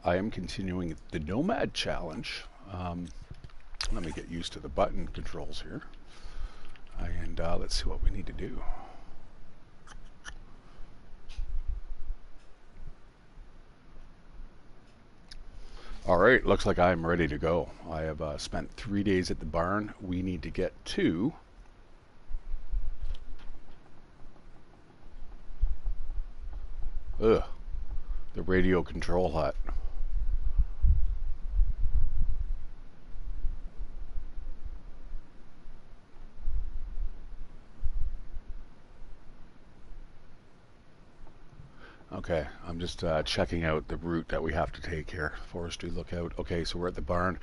I am continuing the Nomad challenge. Let me get used to the button controls here. And let's see what we need to do. All right, looks like I'm ready to go. I have spent 3 days at the barn. We need to get to the radio control hut. Okay, I'm just checking out the route that we have to take here. Forestry lookout. Okay, so we're at the barn.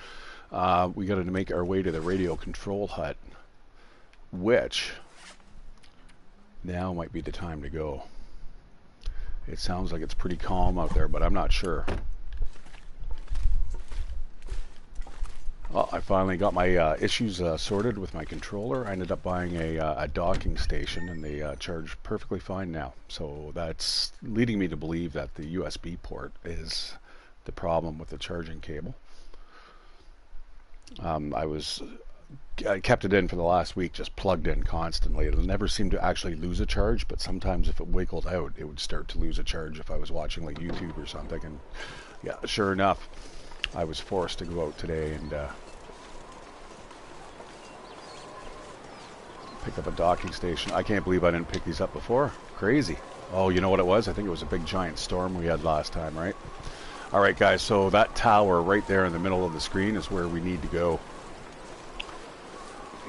We got to make our way to the radio control hut, which now might be the time to go. It sounds like it's pretty calm out there, but I'm not sure. Well, I finally got my issues sorted with my controller. I ended up buying a docking station, and they charge perfectly fine now. So that's leading me to believe that the USB port is the problem with the charging cable. I kept it in for the last week, just plugged in constantly. It'll never seem to actually lose a charge, but sometimes if it wiggled out, it would start to lose a charge if I was watching like YouTube or something. And yeah, sure enough, I was forced to go out today and pick up a docking station. I can't believe I didn't pick these up before. Crazy. Oh, you know what it was? I think it was a big giant storm we had last time, right? All right, guys, so that tower right there in the middle of the screen is where we need to go.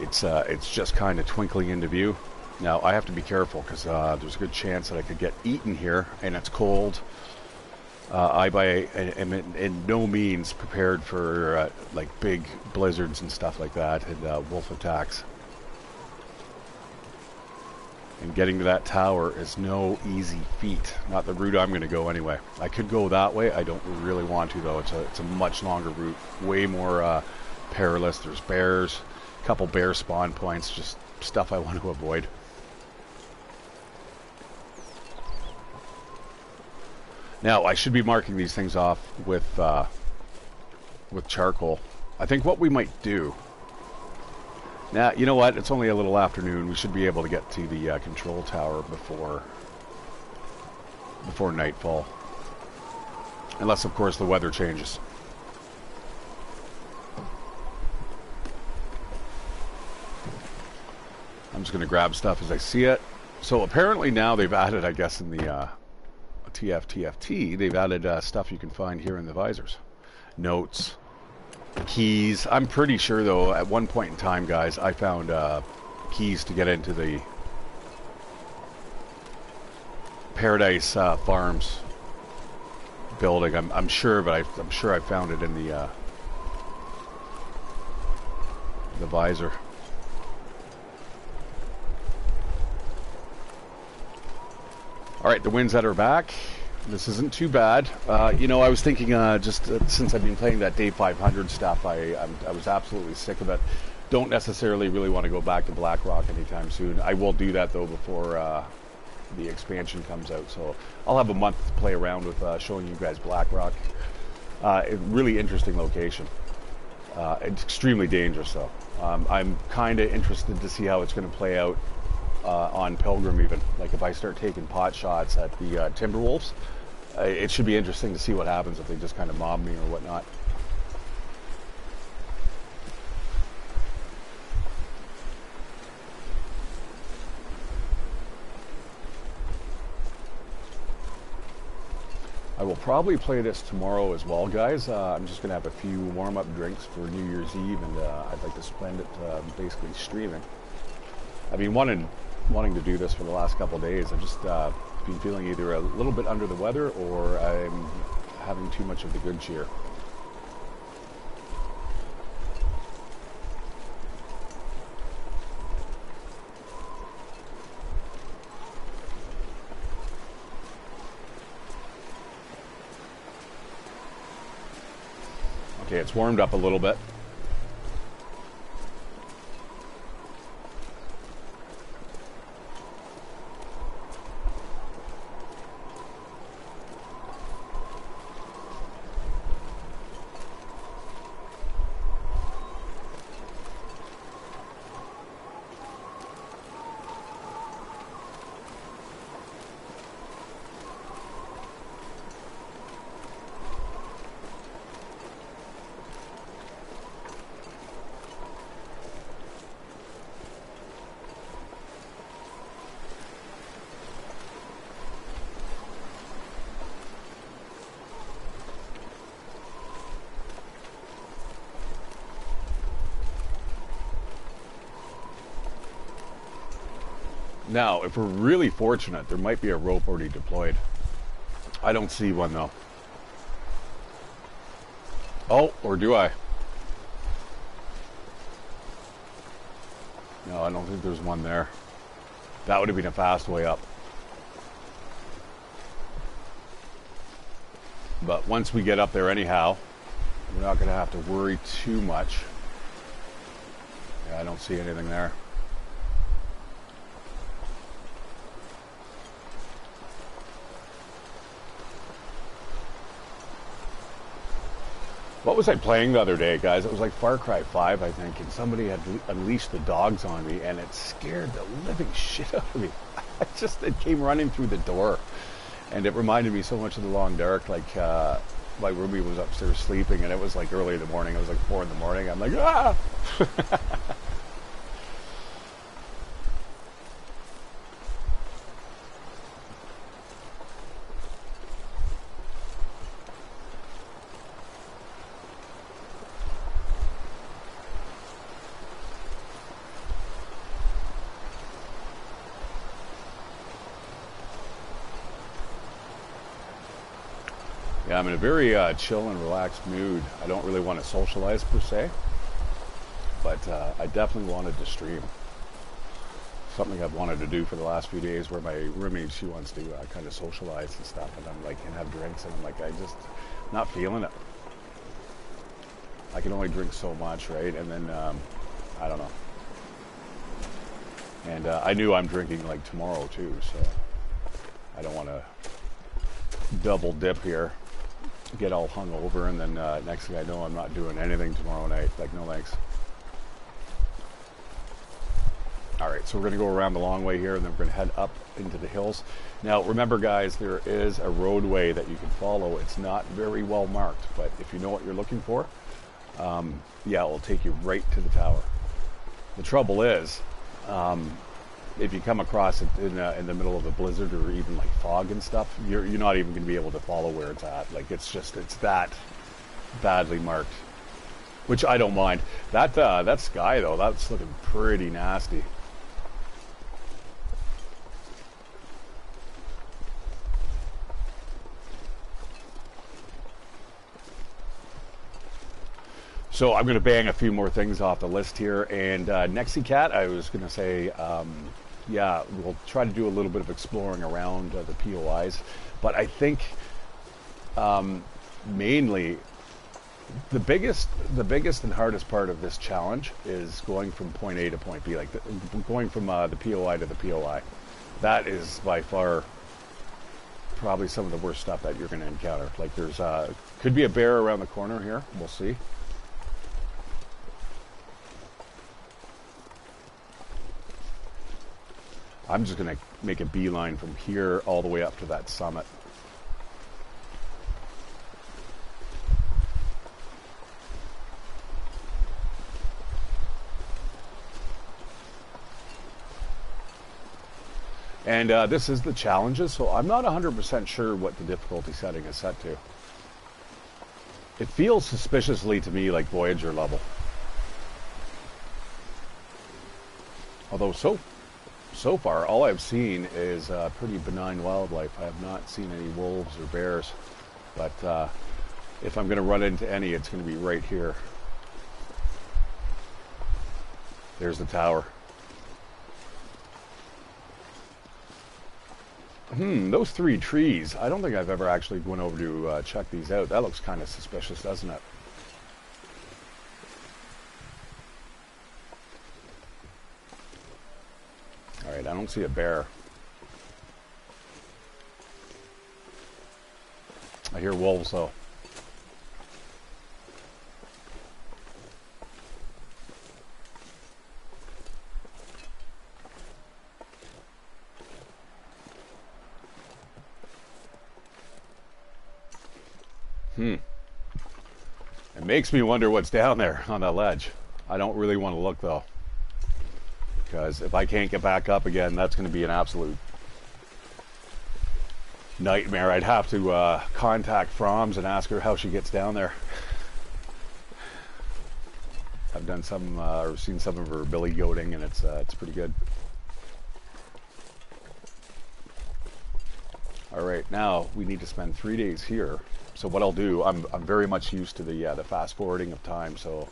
It's just kind of twinkling into view. Now, I have to be careful because there's a good chance that I could get eaten here, and it's cold. am in no means prepared for like big blizzards and stuff like that, and wolf attacks. And getting to that tower is no easy feat. Not the route I'm going to go anyway. I could go that way. I don't really want to though. It's a much longer route, way more perilous. There's bears, a couple bear spawn points, just stuff I want to avoid. Now I should be marking these things off with charcoal. I think what we might do. Now, you know what? It's only a little afternoon. We should be able to get to the control tower before nightfall. Unless, of course, the weather changes. I'm just going to grab stuff as I see it. So apparently now they've added, I guess, in the TFT, they've added stuff you can find here in the visors. Notes. Keys. I'm pretty sure though at one point in time, guys, I found keys to get into the Paradise Farms building. I'm sure, but I'm sure I found it in the visor. All right, the winds at our back. This isn't too bad. You know, I was thinking just since I've been playing that Day 500 stuff, I was absolutely sick of it. Don't necessarily really want to go back to Blackrock anytime soon. I will do that, though, before the expansion comes out. So I'll have a month to play around with showing you guys Blackrock. A really interesting location. It's extremely dangerous, though. I'm kind of interested to see how it's going to play out on Pilgrim, even. Like if I start taking pot shots at the Timberwolves, it should be interesting to see what happens if they just kind of mob me or whatnot. I will probably play this tomorrow as well, guys. I'm just going to have a few warm-up drinks for New Year's Eve, and I'd like to spend it basically streaming. I've been wanting to do this for the last couple of days. I've just been feeling either a little bit under the weather or I'm having too much of the good cheer. Okay, it's warmed up a little bit. Now, if we're really fortunate, there might be a rope already deployed. I don't see one, though. Oh, or do I? No, I don't think there's one there. That would have been a fast way up. But once we get up there anyhow, we're not going to have to worry too much. Yeah, I don't see anything there. What was I playing the other day, guys? It was like Far Cry 5, I think, and somebody had unleashed the dogs on me, and it scared the living shit out of me. It came running through the door, and it reminded me so much of The Long Dark, like my roomie was upstairs sleeping, and it was like early in the morning. It was like 4 in the morning. I'm like, ah! Yeah, I'm in a very chill and relaxed mood. I don't really want to socialize per se, but I definitely wanted to stream. Something I've wanted to do for the last few days, where my roommate, she wants to kind of socialize and stuff, and I'm like, and have drinks, and I'm like, I just not feeling it. I can only drink so much, right? And then I don't know. And I knew I'm drinking like tomorrow too, so I don't want to double dip here, get all hung over, and then next thing I know, I'm not doing anything tomorrow night. Like, no thanks. All right, so we're going to go around the long way here, and then we're going to head up into the hills. Now, remember, guys, there is a roadway that you can follow. It's not very well marked, but if you know what you're looking for, yeah, it will take you right to the tower. The trouble is, if you come across it in the middle of a blizzard or even like fog and stuff, you're not even going to be able to follow where it's at. Like, it's that badly marked, which I don't mind. That sky though, that's looking pretty nasty. So I'm going to bang a few more things off the list here, and NexiCat, I was going to say, yeah, we'll try to do a little bit of exploring around the POIs, but I think mainly the biggest and hardest part of this challenge is going from point A to point B, like going from the POI to the POI. That is by far probably some of the worst stuff that you're going to encounter. Like, there's could be a bear around the corner here. We'll see. I'm just going to make a beeline from here all the way up to that summit. And this is the challenges, so I'm not 100% sure what the difficulty setting is set to. It feels suspiciously to me like Voyager level. Although so far, all I've seen is pretty benign wildlife. I have not seen any wolves or bears. But if I'm going to run into any, it's going to be right here. There's the tower. Those 3 trees. I don't think I've ever actually went over to check these out. That looks kind of suspicious, doesn't it? Alright, I don't see a bear. I hear wolves, though. It makes me wonder what's down there on that ledge. I don't really want to look, though. Because if I can't get back up again, that's going to be an absolute nightmare. I'd have to contact Froms and ask her how she gets down there. I've done some, or seen some of her billy goating, and it's pretty good. All right, now we need to spend 3 days here. So what I'll do, I'm very much used to the fast forwarding of time, so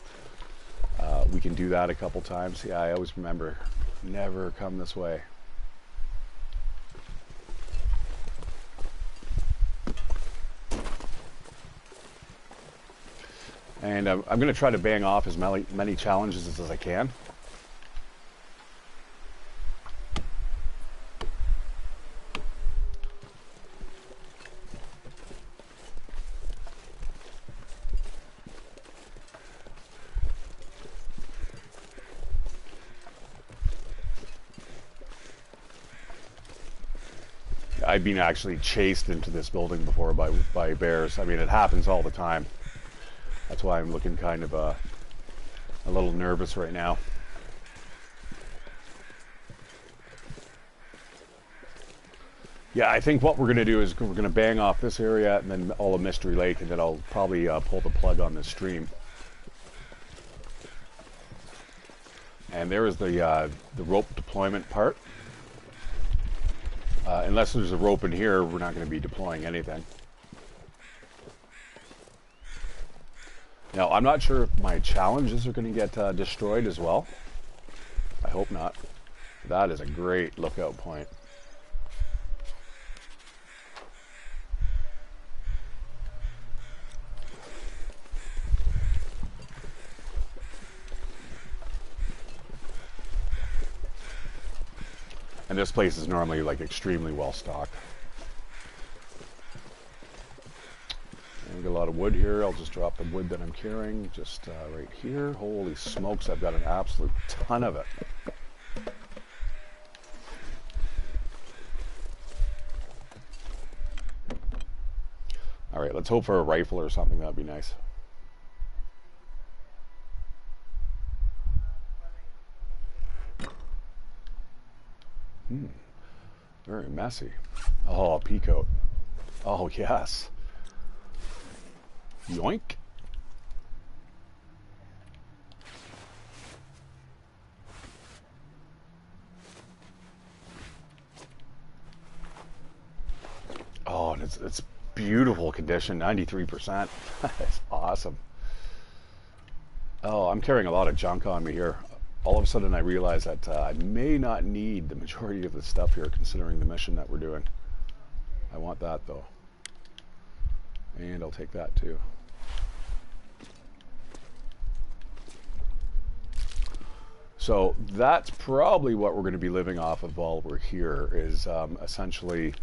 we can do that a couple times. Yeah, I always remember, never come this way. And I'm going to try to bang off as many challenges as I can. I've been actually chased into this building before by bears. I mean, it happens all the time. That's why I'm looking kind of a little nervous right now. Yeah, I think what we're going to do is we're going to bang off this area and then all of Mystery Lake, and then I'll probably pull the plug on this stream. And there is the rope deployment part. Unless there's a rope in here, we're not going to be deploying anything. Now, I'm not sure if my challenges are going to get destroyed as well. I hope not. That is a great lookout point. And this place is normally like extremely well stocked. And get a lot of wood here. I'll just drop the wood that I'm carrying just right here. Holy smokes, I've got an absolute ton of it. All right, let's hope for a rifle or something. That'd be nice. Very messy. Oh, a peacoat. Oh, yes. Yoink. Oh, and it's beautiful condition, 93%. That's awesome. Oh, I'm carrying a lot of junk on me here. All of a sudden I realize that I may not need the majority of the stuff here considering the mission that we're doing. I want that though. And I'll take that too. So that's probably what we're going to be living off of while we're here is essentially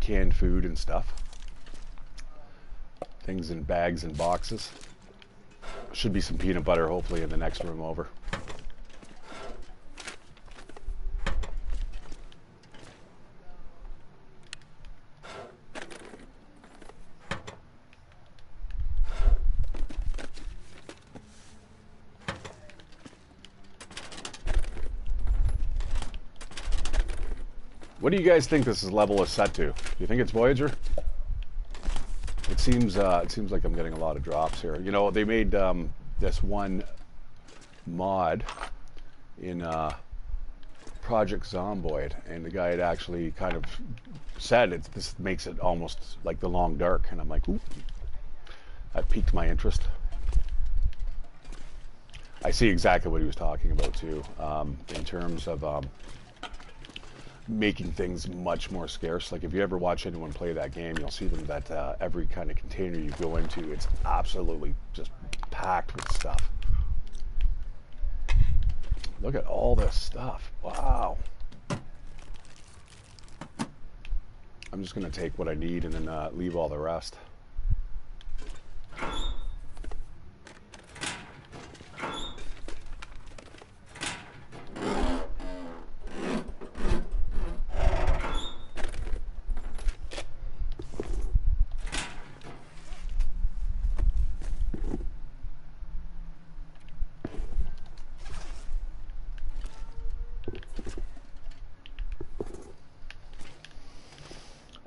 canned food and stuff. Things in bags and boxes. Should be some peanut butter hopefully in the next room over. What do you guys think this level is set to? Do you think it's Voyager? It seems like I'm getting a lot of drops here. You know, they made this one mod in Project Zomboid, and the guy had actually kind of said this makes it almost like the Long Dark, and I'm like, ooh, that piqued my interest. I see exactly what he was talking about too, in terms of making things much more scarce. Like if you ever watch anyone play that game, you'll see them that every kind of container you go into, it's absolutely just packed with stuff. Look at all this stuff. Wow. I'm just going to take what I need and then leave all the rest.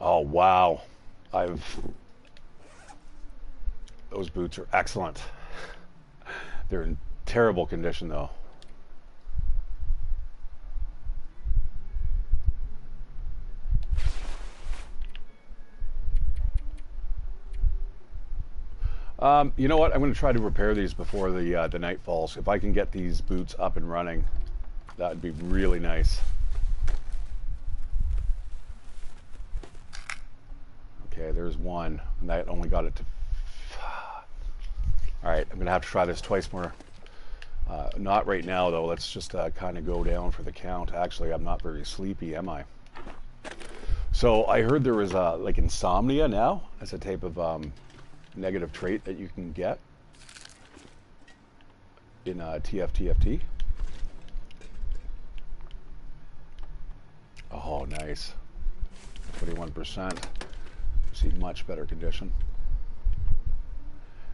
Oh, wow. Those boots are excellent. They're in terrible condition, though. You know what? I'm going to try to repair these before the night falls. If I can get these boots up and running, that'd be really nice. Okay, there's one, and that only got it to... Alright, I'm going to have to try this twice more. Not right now, though. Let's just kind of go down for the count. Actually, I'm not very sleepy, am I? So I heard there was like insomnia now as a type of negative trait that you can get in TFTFT. Oh, nice. 21%. See much better condition.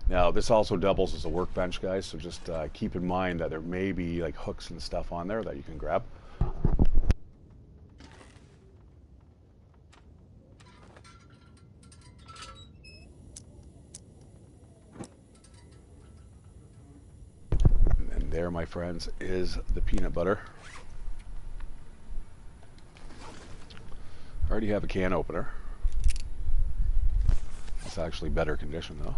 Now, this also doubles as a workbench, guys, so just keep in mind that there may be like hooks and stuff on there that you can grab. And there, my friends, is the peanut butter. I already have a can opener. It's actually better condition, though.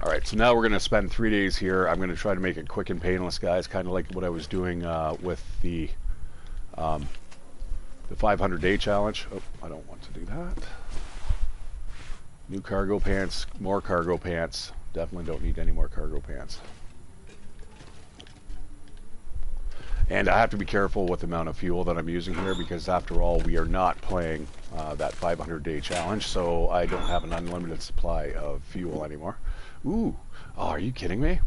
All right, so now we're going to spend 3 days here. I'm going to try to make it quick and painless, guys, kind of like what I was doing with the 500-day challenge. Oh, I don't want to do that. New cargo pants, more cargo pants. Definitely don't need any more cargo pants. And I have to be careful with the amount of fuel that I'm using here because, after all, we are not playing that 500-day challenge, so I don't have an unlimited supply of fuel anymore. Ooh, oh, are you kidding me?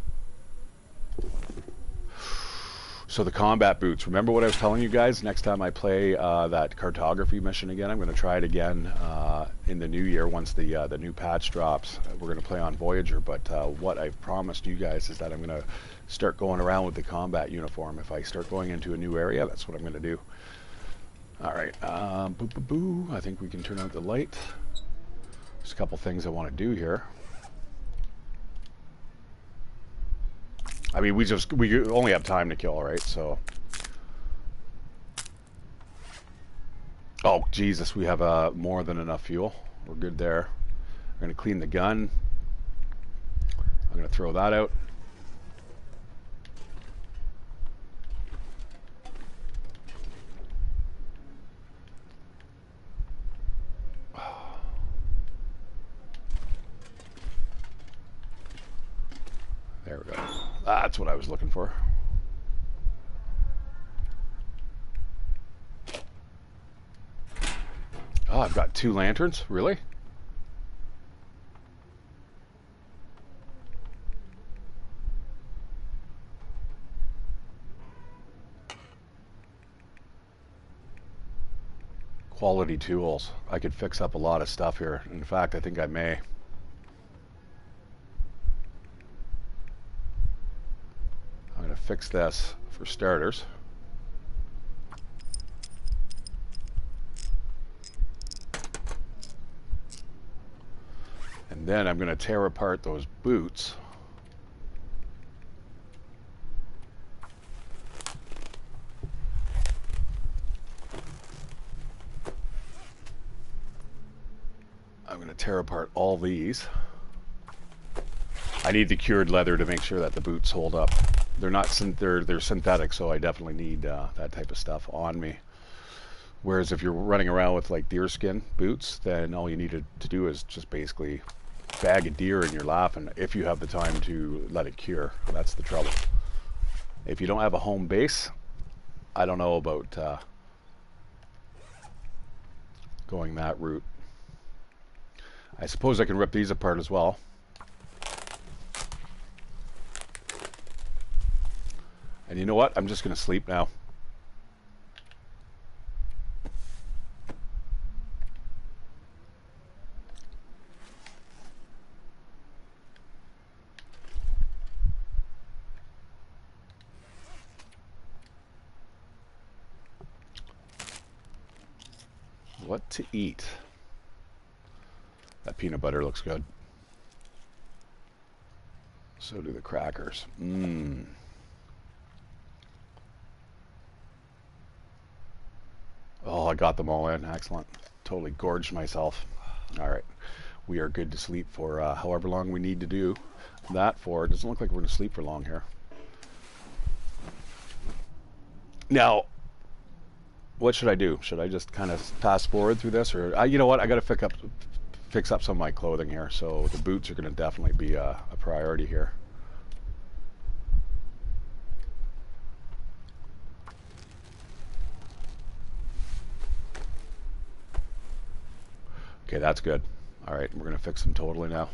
So the combat boots, remember what I was telling you guys? Next time I play that cartography mission again, I'm going to try it again in the new year once the new patch drops. We're going to play on Voyager, but what I've promised you guys is that I'm going to start going around with the combat uniform. If I start going into a new area, that's what I'm going to do. All right, boo, boo, boo. I think we can turn out the light. There's a couple things I want to do here. I mean, we only have time to kill, right? So, oh Jesus, we have more than enough fuel. We're good there. We're gonna clean the gun. I'm gonna throw that out. There we go. That's what I was looking for. Oh, I've got 2 lanterns? Really? Quality tools. I could fix up a lot of stuff here. In fact, I think I may. I'm going to fix this for starters. And then I'm going to tear apart those boots. I'm going to tear apart all these. I need the cured leather to make sure that the boots hold up. They're not they're synthetic, so I definitely need that type of stuff on me. Whereas if you're running around with like deerskin boots, then all you need to do is just basically bag a deer and you're laughing if you have the time to let it cure. That's the trouble. If you don't have a home base, I don't know about going that route. I suppose I can rip these apart as well. And you know what? I'm just going to sleep now. What to eat? That peanut butter looks good. So do the crackers. Mmm. I got them all in. Excellent. Totally gorged myself. All right. We are good to sleep for however long we need to do that for. It doesn't look like we're going to sleep for long here. Now, what should I do? Should I just kind of fast forward through this? Or, you know what? I got to fix up some of my clothing here. So the boots are going to definitely be a priority here. Okay, that's good. All right, we're going to fix them totally now.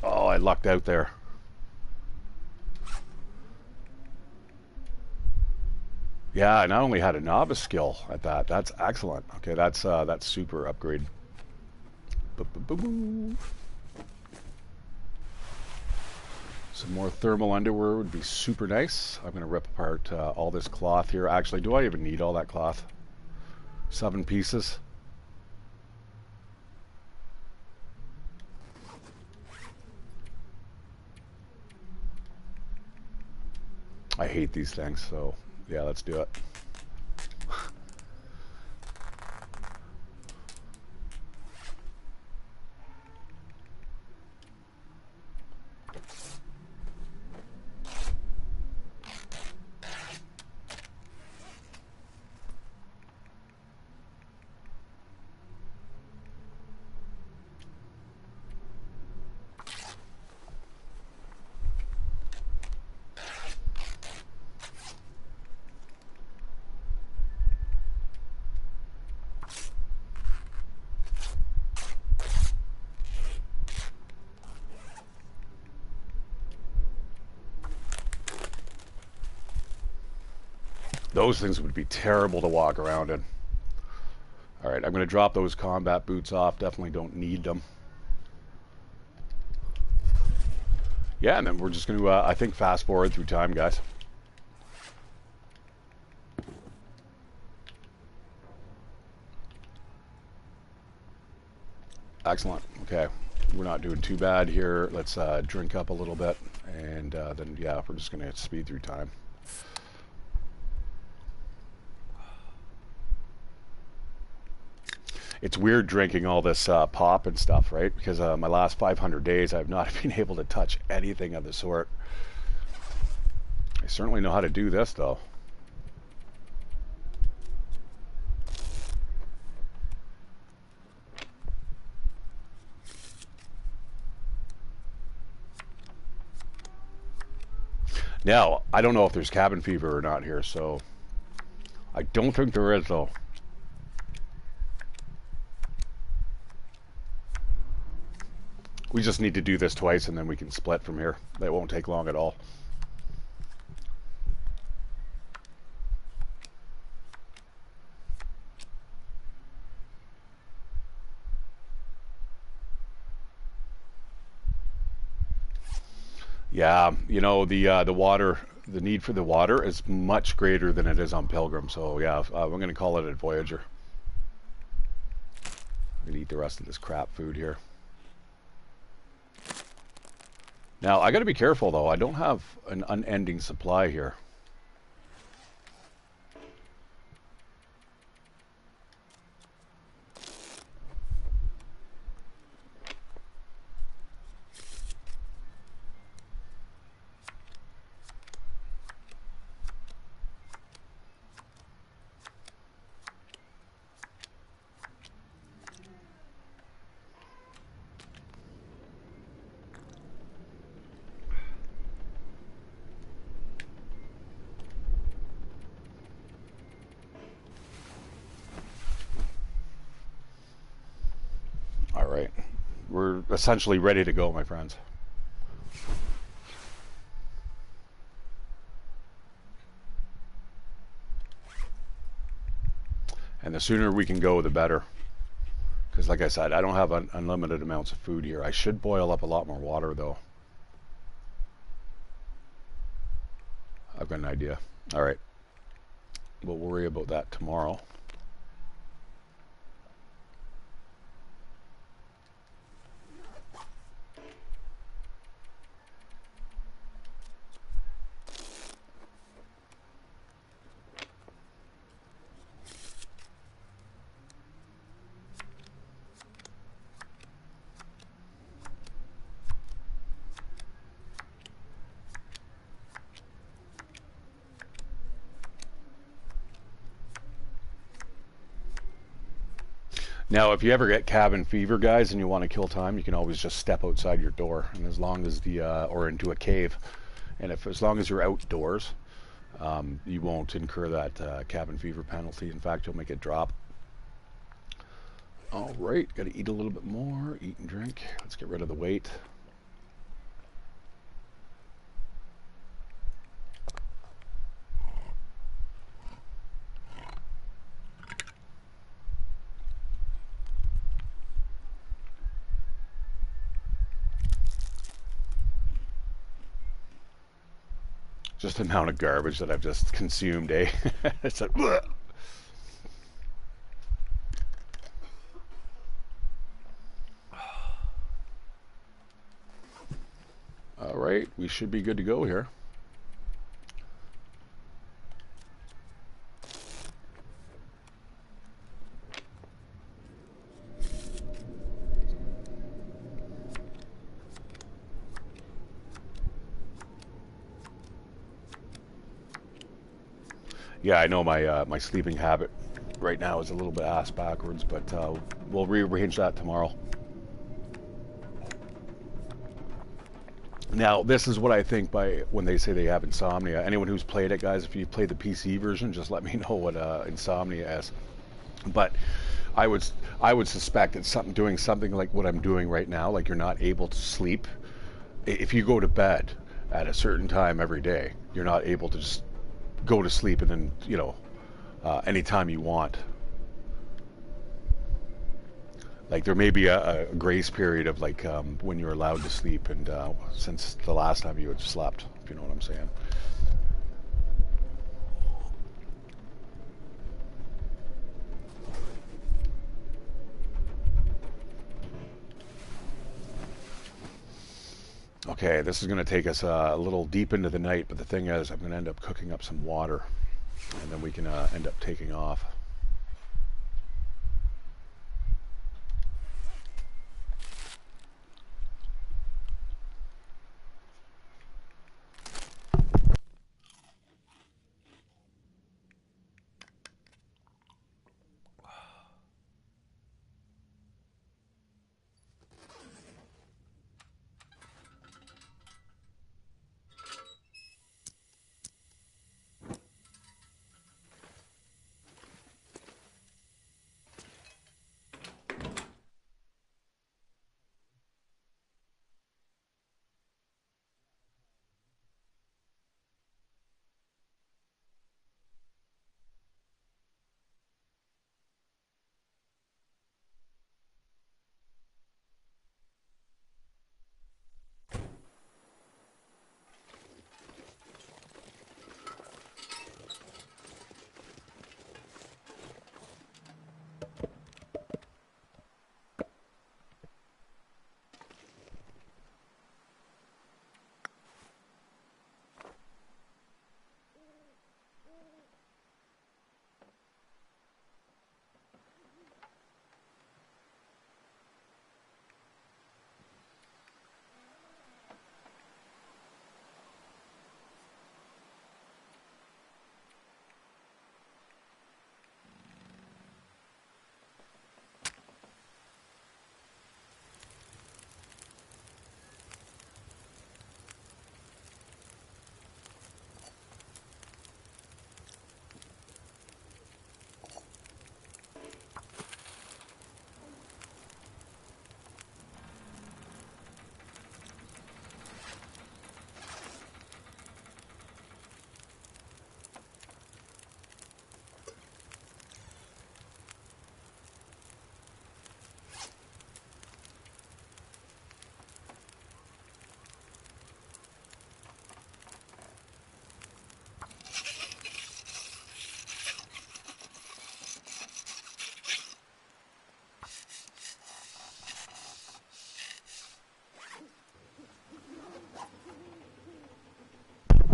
Oh, I lucked out there. Yeah, I not only had a novice skill at that. That's excellent. Okay, that's super upgrade. Some more thermal underwear would be super nice. I'm going to rip apart all this cloth here. Actually, do I even need all that cloth? 7 pieces. I hate these things, so yeah, let's do it. Those things would be terrible to walk around in. All right, I'm going to drop those combat boots off. Definitely don't need them. Yeah, and then we're just going to, I think, fast forward through time, guys. Excellent. Okay, we're not doing too bad here. Let's drink up a little bit, and then, yeah, we're just going to speed through time. It's weird drinking all this pop and stuff, right? Because my last 500 days, I've not been able to touch anything of the sort. I certainly know how to do this, though. Now, I don't know if there's cabin fever or not here, so I don't think there is, though. We just need to do this twice, and then we can split from here. That won't take long at all. Yeah, you know, the water, the need for the water is much greater than it is on Pilgrim. So yeah, we're going to call it a Voyager. I'm going to eat the rest of this crap food here. Now, I got to be careful, though. I don't have an unending supply here. All right. We're essentially ready to go, my friends. And the sooner we can go, the better. Because like I said, I don't have unlimited amounts of food here. I should boil up a lot more water, though. I've got an idea. All right. We'll worry about that tomorrow. Now, if you ever get cabin fever, guys, and you want to kill time, you can always just step outside your door, and as long as the or into a cave, and if as long as you're outdoors, you won't incur that cabin fever penalty. In fact, you'll make it drop. All right, got to eat a little bit more, eat and drink. Let's get rid of the weight. Just the amount of garbage that I've just consumed, eh? It's like, bleh. All right, we should be good to go here. Yeah, I know my sleeping habit right now is a little bit ass backwards, but we'll rearrange that tomorrow. Now, this is what I think by when they say they have insomnia. Anyone who's played it, guys, if you played the PC version, just let me know what insomnia is. But I would I would suspect it's doing something like what I'm doing right now, like you're not able to sleep. If you go to bed at a certain time every day, you're not able to just go to sleep and then, anytime you want. Like there may be a grace period of like when you're allowed to sleep, and since the last time you had slept, if you know what I'm saying. Okay, this is going to take us a little deep into the night, but the thing is, I'm going to end up cooking up some water, and then we can end up taking off.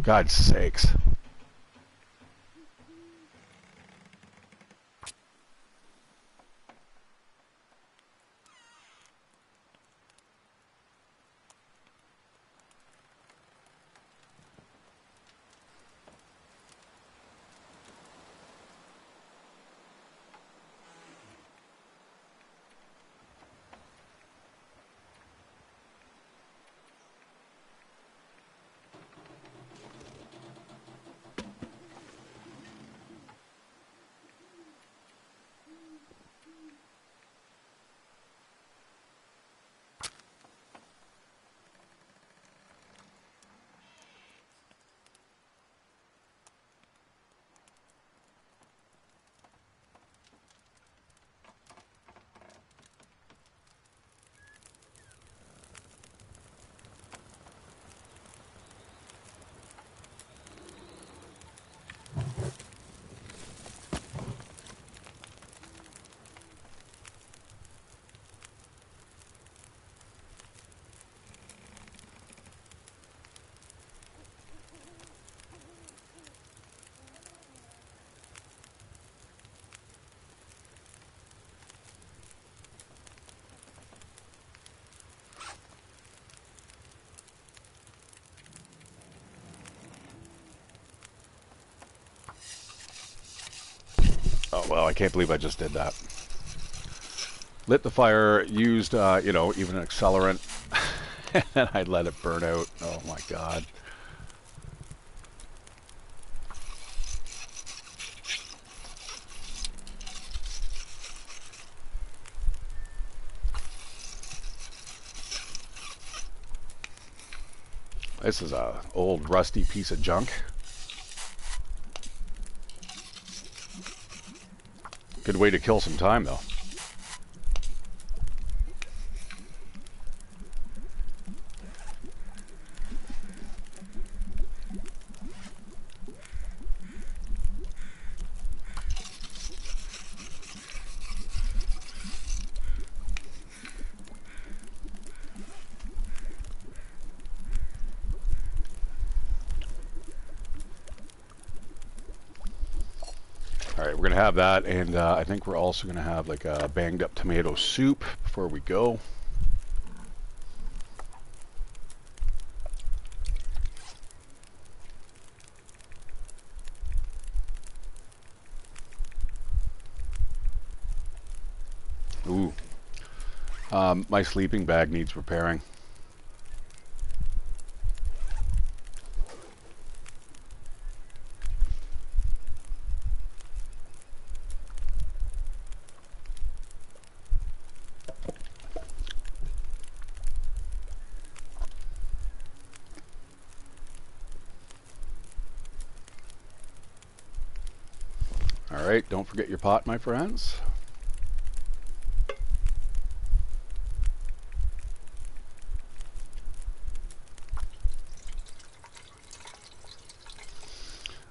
God's sakes. Oh, I can't believe I just did that. Lit the fire, used, you know, even an accelerant, and I let it burn out. Oh my god. This is a old rusty piece of junk. Good way to kill some time, though. All right, we're going to have that, and I think we're also going to have like a banged up tomato soup before we go. Ooh. My sleeping bag needs repairing. All right, don't forget your pot, my friends.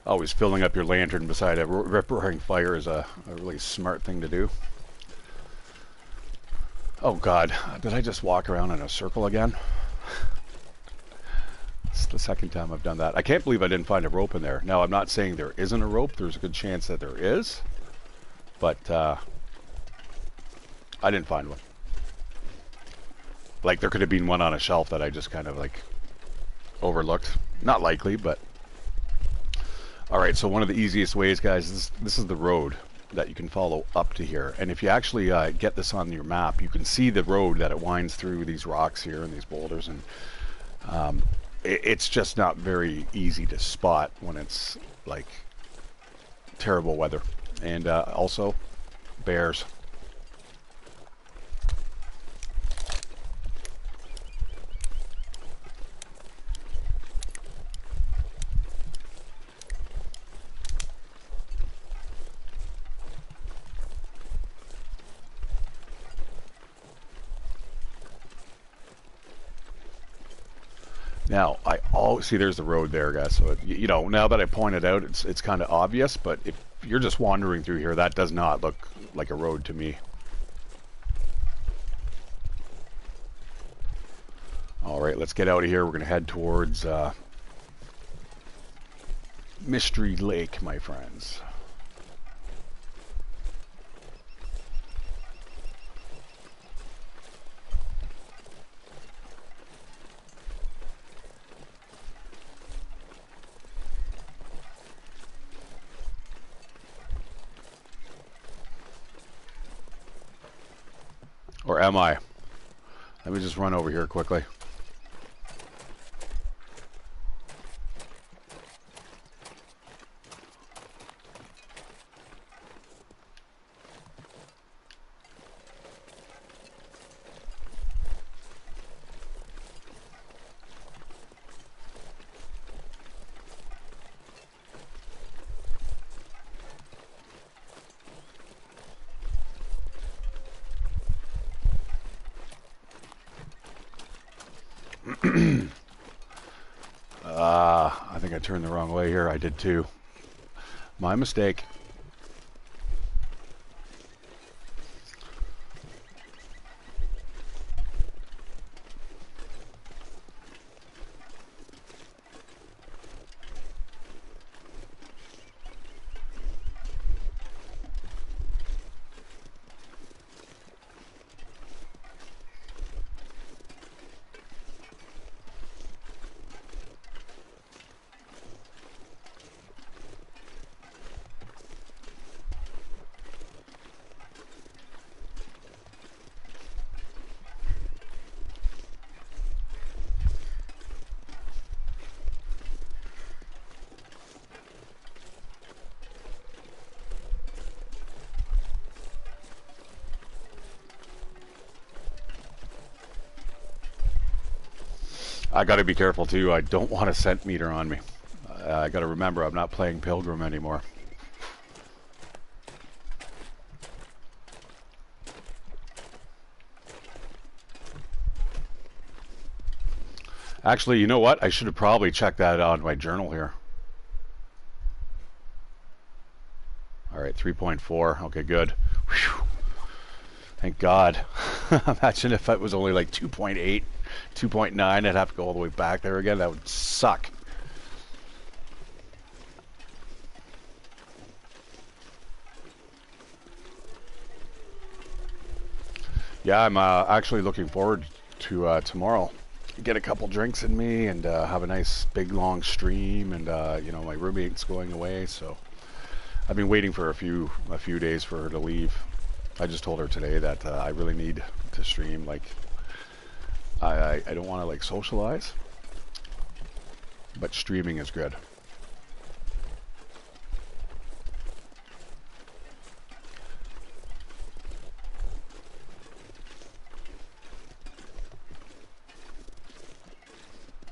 Always filling up your lantern beside a rip-roaring fire is a really smart thing to do. Oh god, did I just walk around in a circle again? It's the second time I've done that. I can't believe I didn't find a rope in there. Now, I'm not saying there isn't a rope. There's a good chance that there is. But, I didn't find one. Like, there could have been one on a shelf that I just kind of, like, overlooked. Not likely, but... Alright, so one of the easiest ways, guys, this is the road that you can follow up to here. And if you actually get this on your map, you can see the road that it winds through these rocks here and these boulders. And it's just not very easy to spot when it's, like, terrible weather. And also, bears. Now, see, there's the road there, guys. So, you know, now that I pointed out, it's kind of obvious. But if you're just wandering through here, that does not look like a road to me. All right, let's get out of here. We're going to head towards Mystery Lake, my friends. Or am I? Let me just run over here quickly. I think I turned the wrong way here. I did too. My mistake. I got to be careful too. I don't want a cent meter on me. I got to remember I'm not playing Pilgrim anymore. Actually, you know what? I should have probably checked that on my journal here. All right, 3.4. Okay, good. Whew. Thank God. Imagine if it was only like 2.8, 2.9. I'd have to go all the way back there again. That would suck. Yeah, I'm actually looking forward to tomorrow. Get a couple drinks in me and have a nice big long stream. And you know, my roommate's going away, so I've been waiting for a few days for her to leave. I just told her today that I really need to stream. Like, I don't want to like socialize, but streaming is good.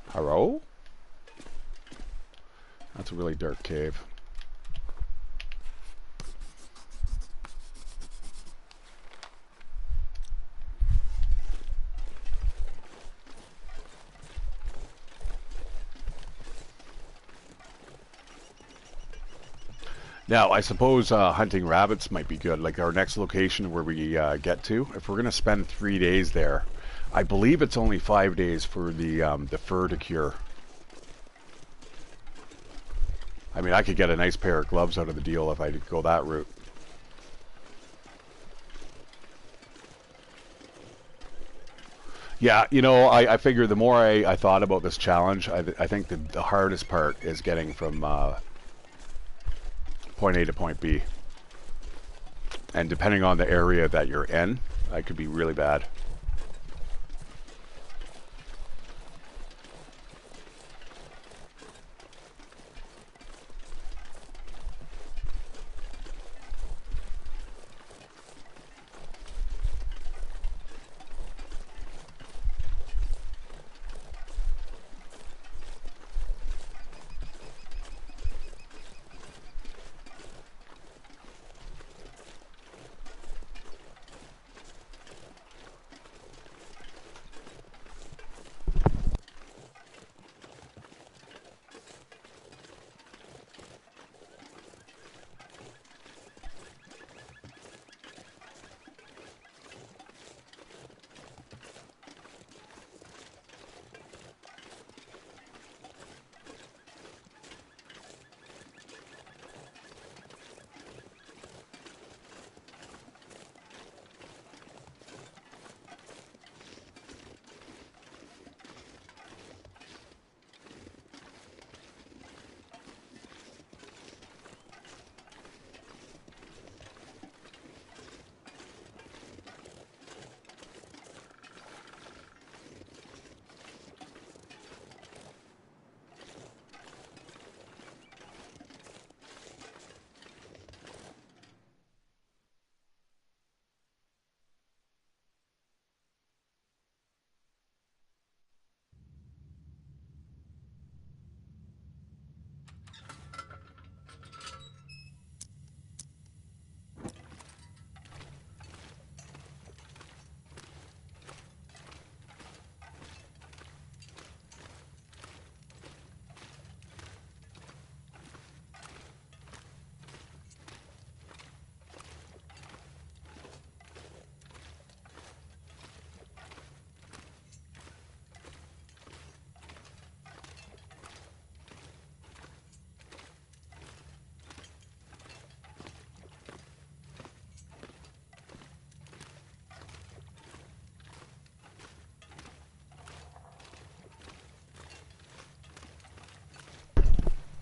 Hello? That's a really dark cave. Now, I suppose hunting rabbits might be good. Like our next location where we get to, if we're going to spend 3 days there, I believe it's only 5 days for the fur to cure. I mean, I could get a nice pair of gloves out of the deal if I go that route. Yeah, you know, I figure the more I thought about this challenge, I think the hardest part is getting from point A to point B. And depending on the area that you're in, that could be really bad.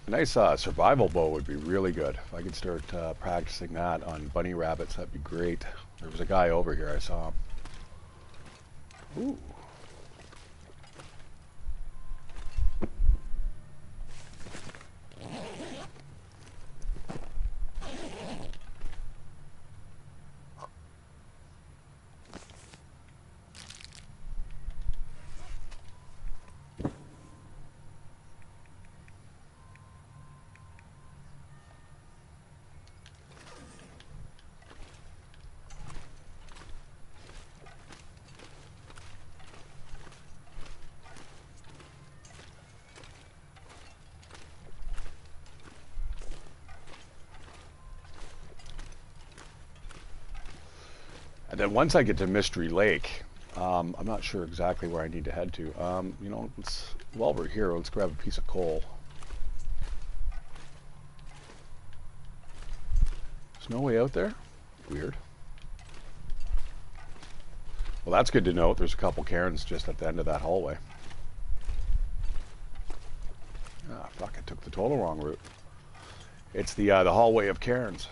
A nice survival bow would be really good. If I could start practicing that on bunny rabbits, that'd be great. There was a guy over here, I saw him. Ooh. And then once I get to Mystery Lake, I'm not sure exactly where I need to head to. You know, while we're here, let's grab a piece of coal. There's no way out there? Weird. Well, that's good to note. There's a couple cairns just at the end of that hallway. Ah, fuck, I took the total wrong route. It's the hallway of cairns.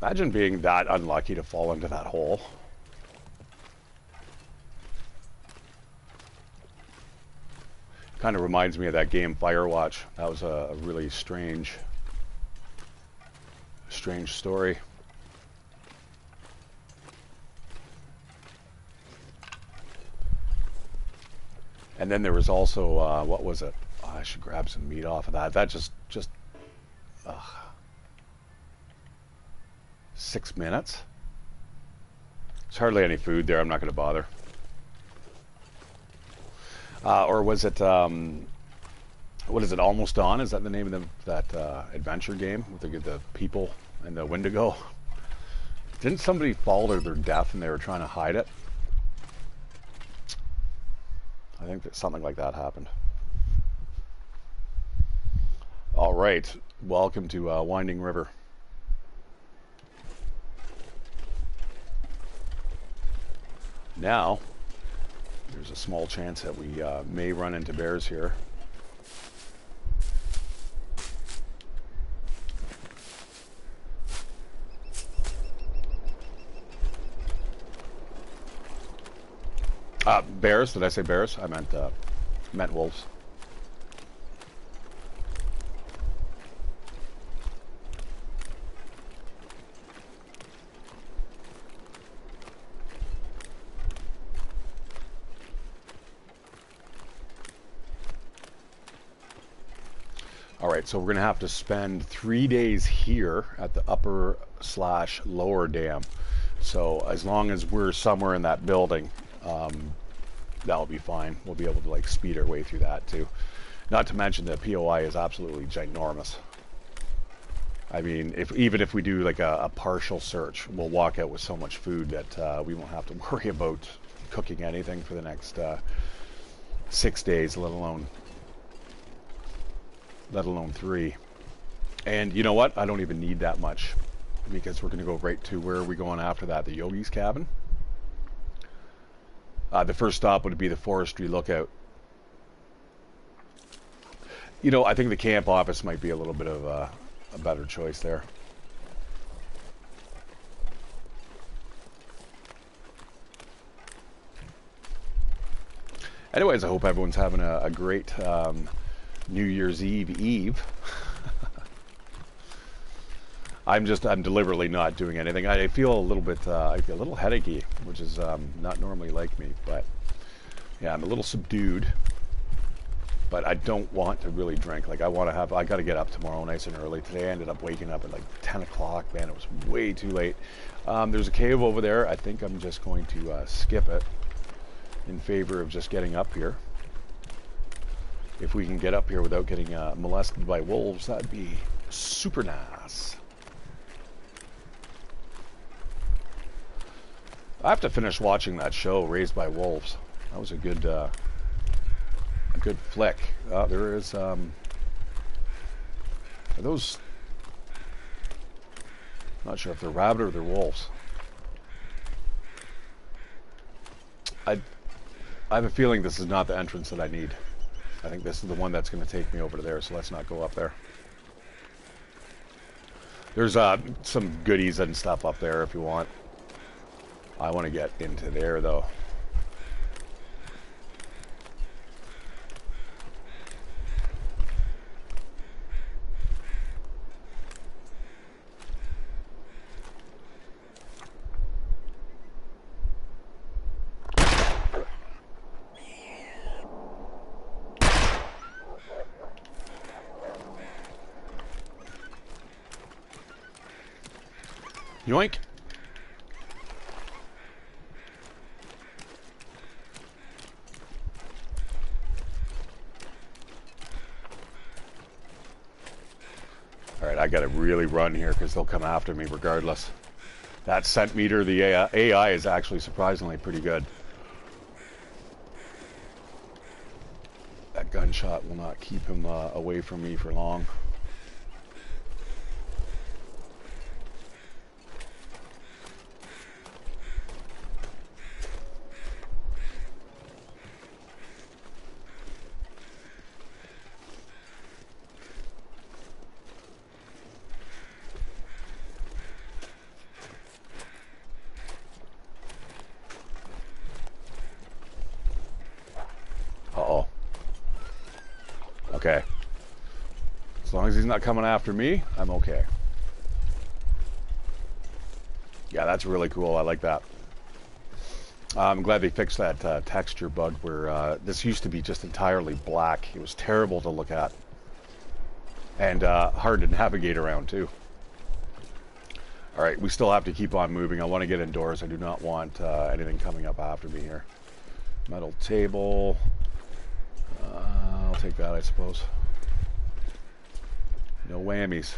Imagine being that unlucky to fall into that hole. Kind of reminds me of that game Firewatch. That was a really strange story. And then there was also, what was it? Oh, I should grab some meat off of that. That just 6 minutes. There's hardly any food there. I'm not going to bother. Or was it, what is it, Almost Dawn? Is that the name of that adventure game with the people and the Wendigo? Didn't somebody fall to their death and they were trying to hide it? I think that something like that happened. All right. Welcome to Winding River. Now, there's a small chance that we may run into bears here. Bears? Did I say bears? I meant wolves. All right, so we're going to have to spend 3 days here at the upper/lower dam. So as long as we're somewhere in that building, that'll be fine. We'll be able to like speed our way through that too. Not to mention the POI is absolutely ginormous. I mean, even if we do like a partial search, we'll walk out with so much food that we won't have to worry about cooking anything for the next 6 days, let alone 3. And you know what? I don't even need that much because we're going to go right to where are we going after that? The Yogi's cabin? The first stop would be the forestry lookout. You know, I think the camp office might be a little bit of a better choice there. Anyways, I hope everyone's having a great New Year's Eve. I'm deliberately not doing anything. I feel a little bit, I feel a little headachy, which is not normally like me, but yeah, I'm a little subdued, but I don't want to really drink. Like I got to get up tomorrow nice and early. Today I ended up waking up at like 10 o'clock, man, it was way too late. There's a cave over there. I think I'm just going to skip it in favor of just getting up here. If we can get up here without getting molested by wolves, that'd be super nice. I have to finish watching that show, Raised by Wolves. That was a good flick. There is, are those, not sure if they're rabbit or they're wolves. I have a feeling this is not the entrance that I need. I think this is the one that's going to take me over to there, so let's not go up there. There's some goodies and stuff up there if you want. I want to get into there, though. Yoink. All right, I got to really run here because they'll come after me regardless. That scent meter, the AI is actually surprisingly pretty good. That gunshot will not keep him away from me for long. Uh-oh. Okay. As long as he's not coming after me, I'm okay. Yeah, that's really cool. I like that. I'm glad they fixed that texture bug where this used to be just entirely black. It was terrible to look at. And hard to navigate around, too. All right, we still have to keep on moving. I want to get indoors. I do not want anything coming up after me here. Metal table. I'll take that, I suppose. No whammies.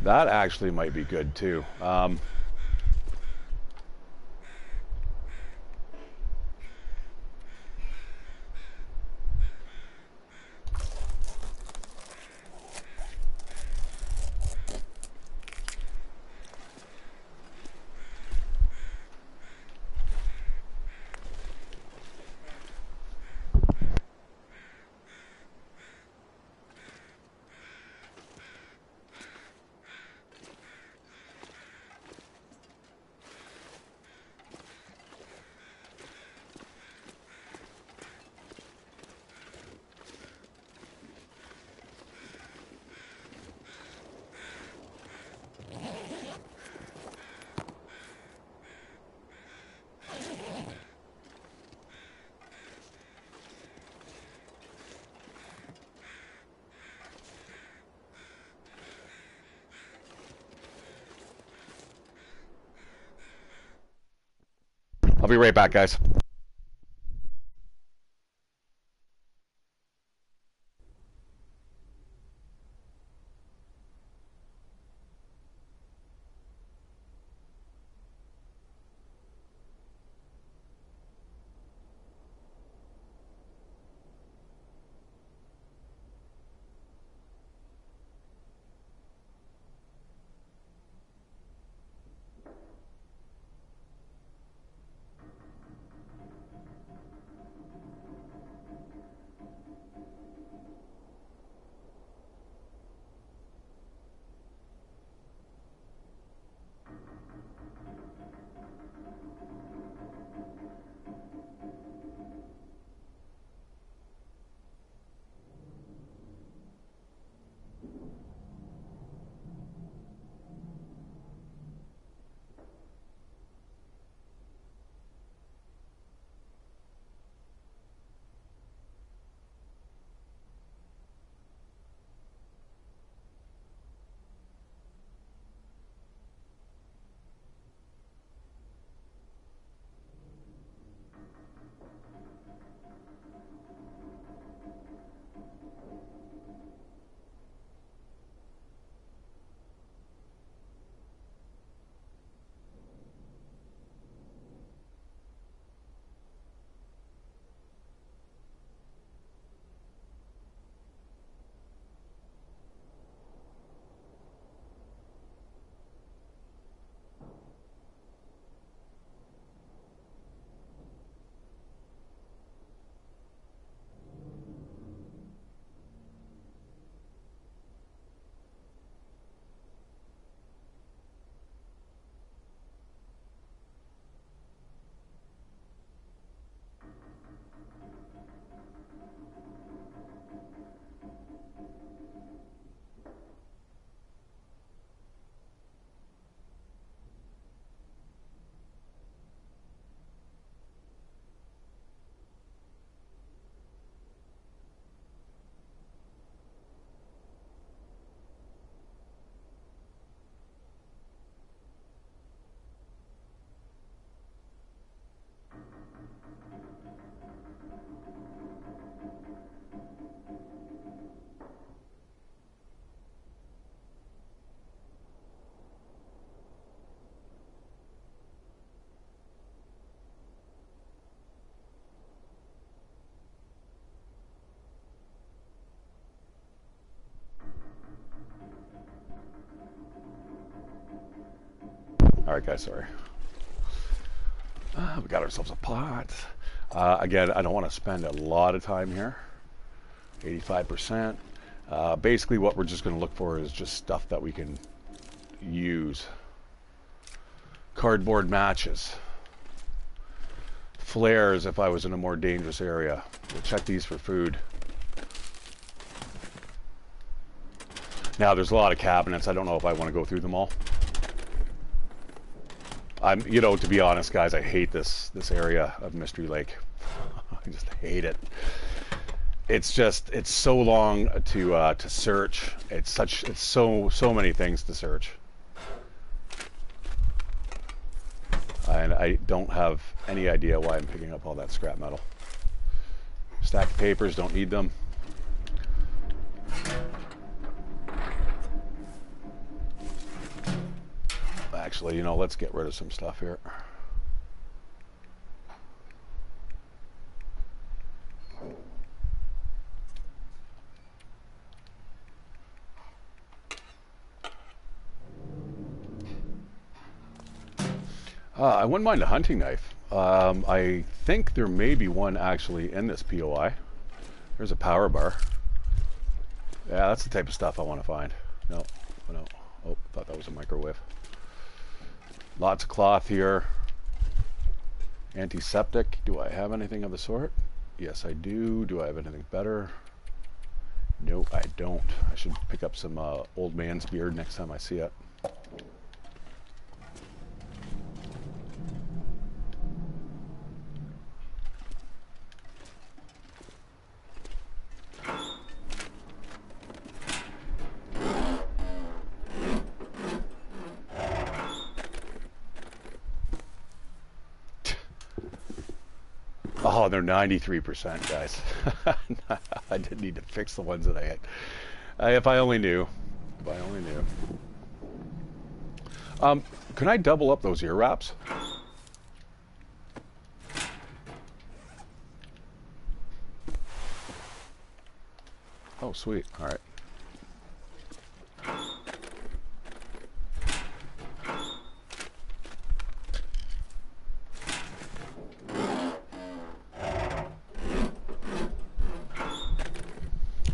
That actually might be good too. I'll be right back, guys. right, guys, sorry. We got ourselves a pot. Again, I don't want to spend a lot of time here. 85%. Basically, what we're just going to look for is just stuff that we can use. Cardboard matches. Flares if I was in a more dangerous area. We'll check these for food. Now, there's a lot of cabinets. I don't know if I want to go through them all. You know, to be honest, guys, I hate this area of Mystery Lake. I just hate it. It's so long to search. It's so many things to search. And I don't have any idea why I'm picking up all that scrap metal. Stack of papers, don't need them. Actually, you know, let's get rid of some stuff here. I wouldn't mind a hunting knife. I think there may be one actually in this POI. There's a power bar. Yeah, that's the type of stuff I want to find. No, no. Oh, thought that was a microwave. Lots of cloth here. Antiseptic. Do I have anything of the sort? Yes, I do. Do I have anything better? No, I don't. I should pick up some old man's beard next time I see it. Oh, they're 93%, guys. I didn't need to fix the ones that I had. If I only knew. If I only knew. Can I double up those ear wraps? Oh, sweet. All right.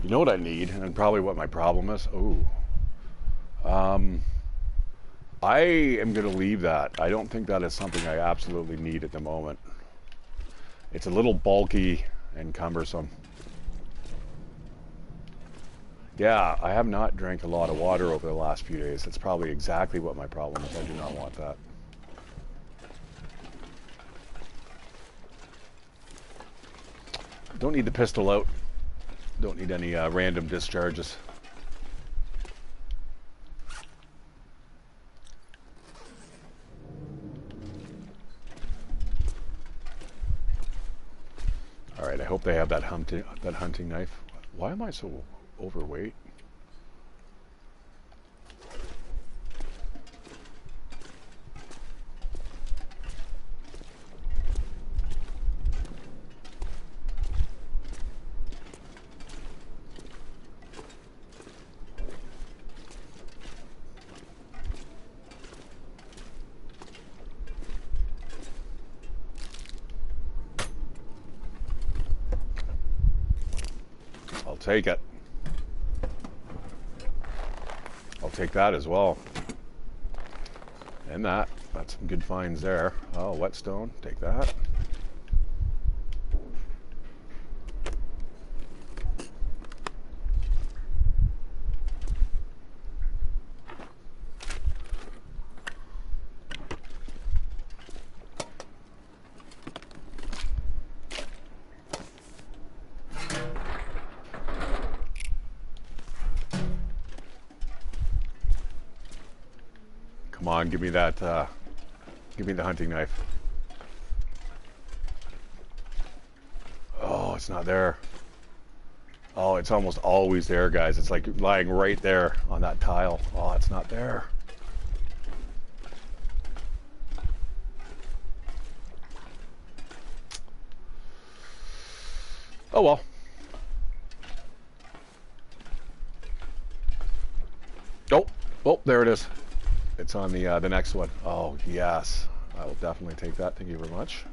You know what I need, and probably what my problem is? Oh. I am going to leave that. I don't think that is something I absolutely need at the moment. It's a little bulky and cumbersome. Yeah, I have not drank a lot of water over the last few days. That's probably exactly what my problem is. I do not want that. Don't need the pistol out. Don't need any random discharges. All right, I hope they have that hunting knife. Why am I so overweight? Take it. I'll take that as well. And that's some good finds there. Oh, whetstone, take that. Come on, give me that, give me the hunting knife. Oh, it's not there. Oh, it's almost always there, guys. It's like lying right there on that tile. Oh, it's not there. Oh, well. Oh, there it is. It's on the next one. Oh, yes. I will definitely take that. Thank you very much.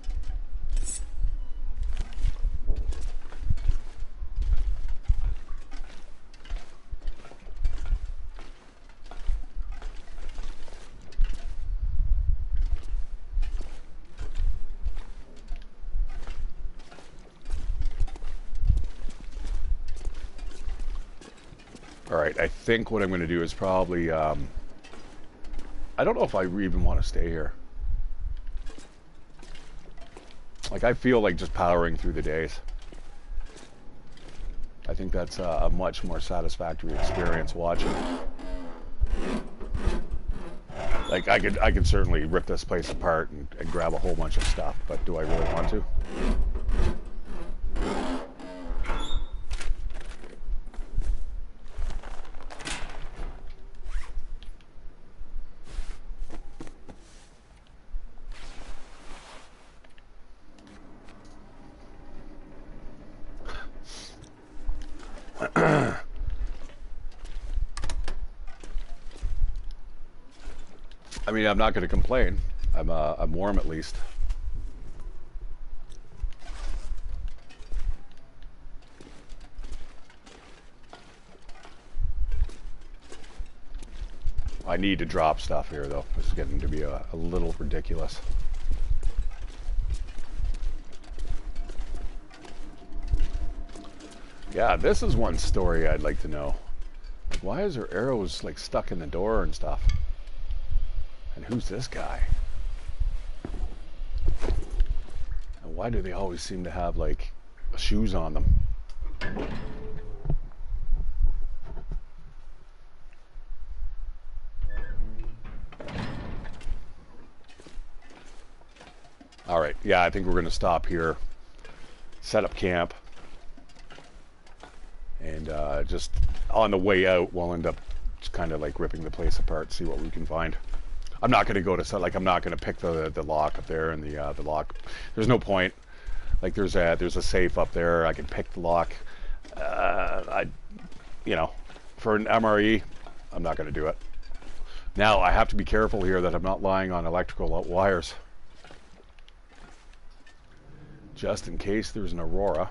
All right, I think what I'm going to do is probably... I don't know if I even want to stay here. Like, I feel like just powering through the days. I think that's a much more satisfactory experience watching. Like, I could certainly rip this place apart and grab a whole bunch of stuff, but do I really want to? I mean, I'm not going to complain. I'm warm at least. I need to drop stuff here, though. This is getting to be a little ridiculous. Yeah, this is one story I'd like to know. Like, why is there arrows like stuck in the door and stuff? And who's this guy? And why do they always seem to have like shoes on them? All right, yeah, I think we're going to stop here, set up camp, and just on the way out, we'll end up just kind of like ripping the place apart, see what we can find. I'm not going to go to, like, I'm not going to pick the lock up there and the lock. There's no point. Like, there's a safe up there. I can pick the lock. You know, for an MRE, I'm not going to do it. Now, I have to be careful here that I'm not lying on electrical wires. Just in case there's an Aurora.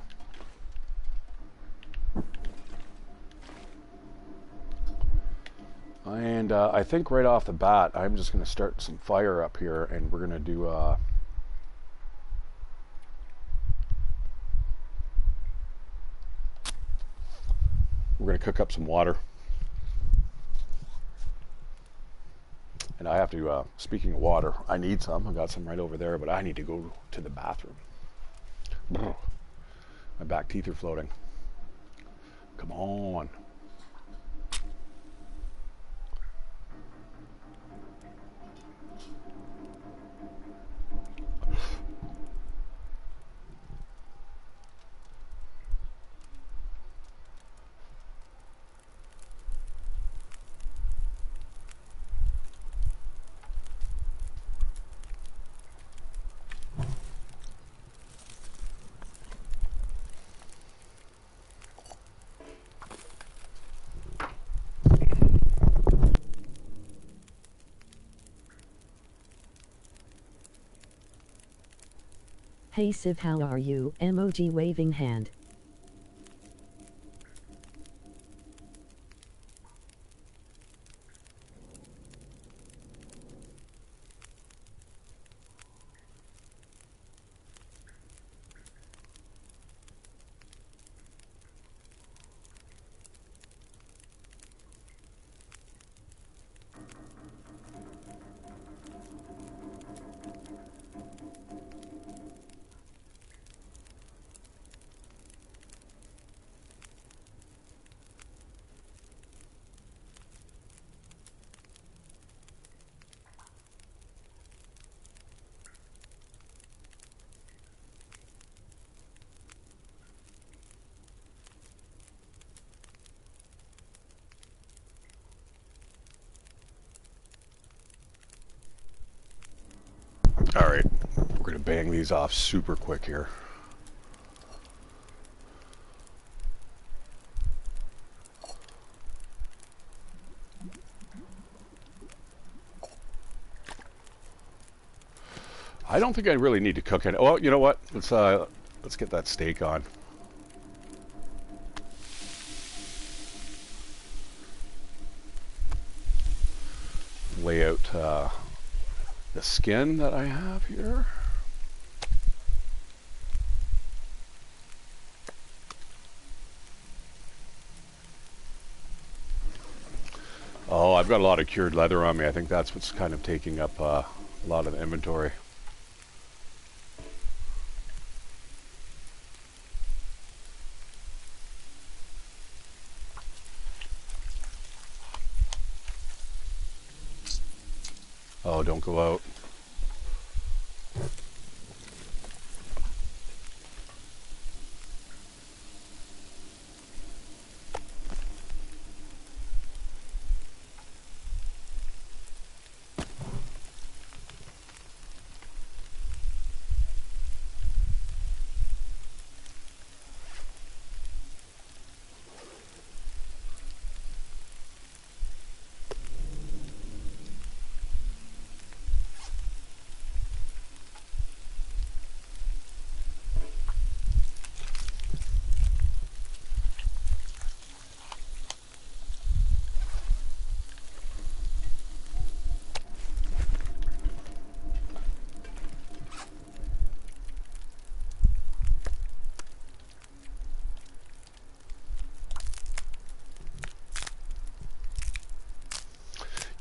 And I think right off the bat, I'm just going to start some fire up here, and we're going to do... we're going to cook up some water. And I have to, speaking of water, I need some. I got some right over there, but I need to go to the bathroom. My back teeth are floating. Come on. Hey Civ, how are you? Emoji waving hand. All right, we're going to bang these off super quick here. I don't think I really need to cook it. Oh, you know what? Let's get that steak on. Lay out the skin that I have here. Oh, I've got a lot of cured leather on me. I think that's what's kind of taking up a lot of the inventory. Oh, don't go out.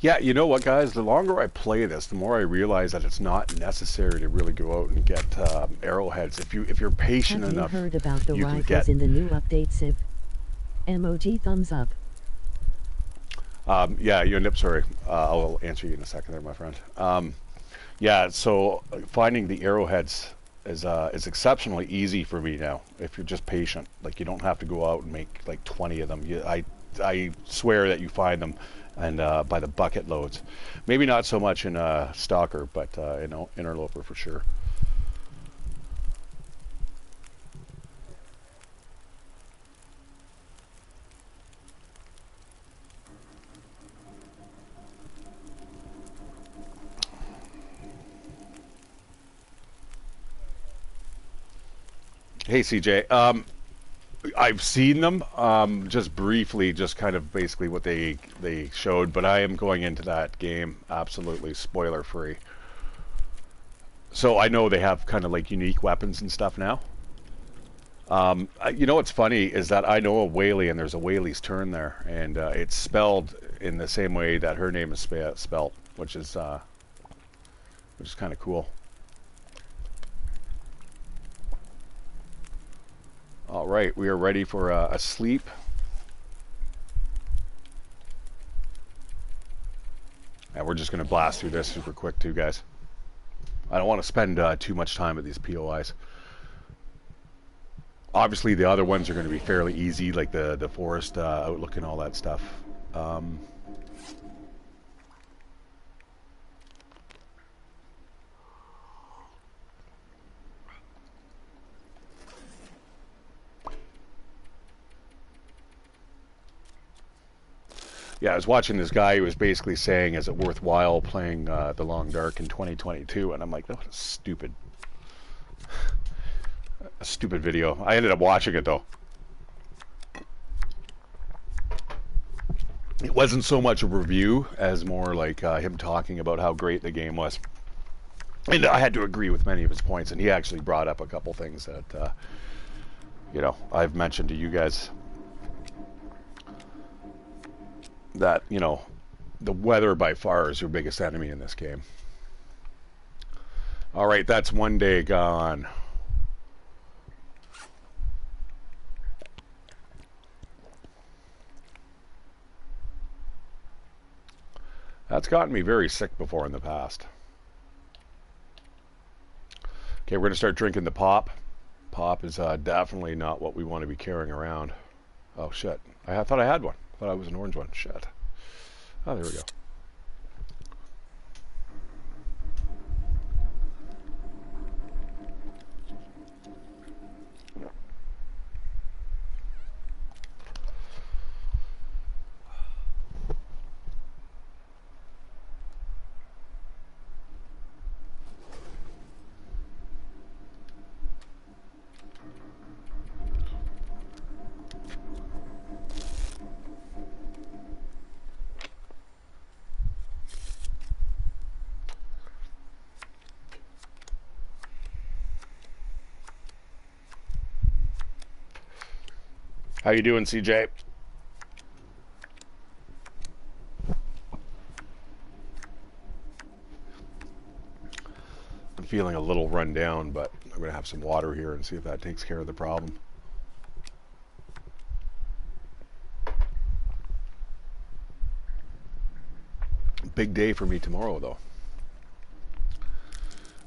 Yeah, you know what, guys? The longer I play this, the more I realize that it's not necessary to really go out and get arrowheads. If you're patient enough, have you heard about the you can rifles get. in the new update, Civ? Emoji thumbs up. Yeah, you end up. Sorry, I'll answer you in a second, there, my friend. Yeah, so finding the arrowheads is exceptionally easy for me now. If you're just patient, like you don't have to go out and make like 20 of them. I swear that you find them, and by the bucket loads. Maybe not so much in Stalker, but in Interloper for sure. Hey, CJ. I've seen them just briefly, just kind of basically what they showed, but I am going into that game absolutely spoiler free. So I know they have kind of like unique weapons and stuff now. You know what's funny is that I know a Whaley, and there's a Whaley's Turn there, and it's spelled in the same way that her name is spelled, which is kind of cool. All right, we are ready for a sleep. And we're just going to blast through this super quick too, guys. I don't want to spend too much time at these POIs. Obviously, the other ones are going to be fairly easy, like the forest outlook and all that stuff. Yeah, I was watching this guy who was basically saying, is it worthwhile playing The Long Dark in 2022? And I'm like, that was a stupid video. I ended up watching it, though. It wasn't so much a review as more like him talking about how great the game was. And I had to agree with many of his points, and he actually brought up a couple things that, you know, I've mentioned to you guys. That, you know, the weather by far is your biggest enemy in this game. All right, that's one day gone. That's gotten me very sick before in the past. Okay, we're going to start drinking the pop. Pop is definitely not what we want to be carrying around. Oh, shit. I thought I had one. I thought I was an orange one. Shit. Oh, there we go. How you doing, CJ? I'm feeling a little run down, but I'm going to have some water here and see if that takes care of the problem. Big day for me tomorrow, though.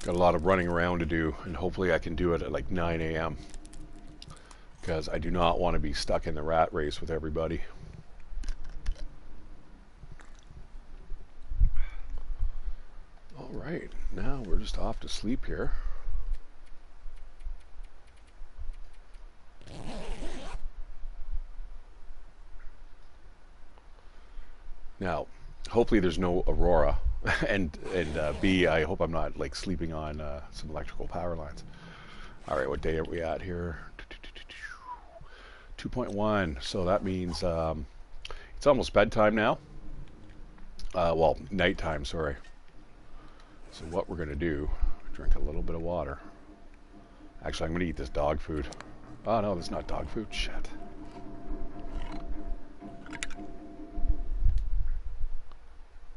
Got a lot of running around to do, and hopefully I can do it at like 9 a.m. because I do not want to be stuck in the rat race with everybody. All right, now we're just off to sleep here. Now, hopefully there's no aurora, and B, I hope I'm not like sleeping on some electrical power lines. All right, what day are we at here? 2.1, so that means it's almost bedtime now. Well, nighttime, sorry. So what we're gonna do, drink a little bit of water. Actually, I'm gonna eat this dog food. Oh no, that's not dog food, shit.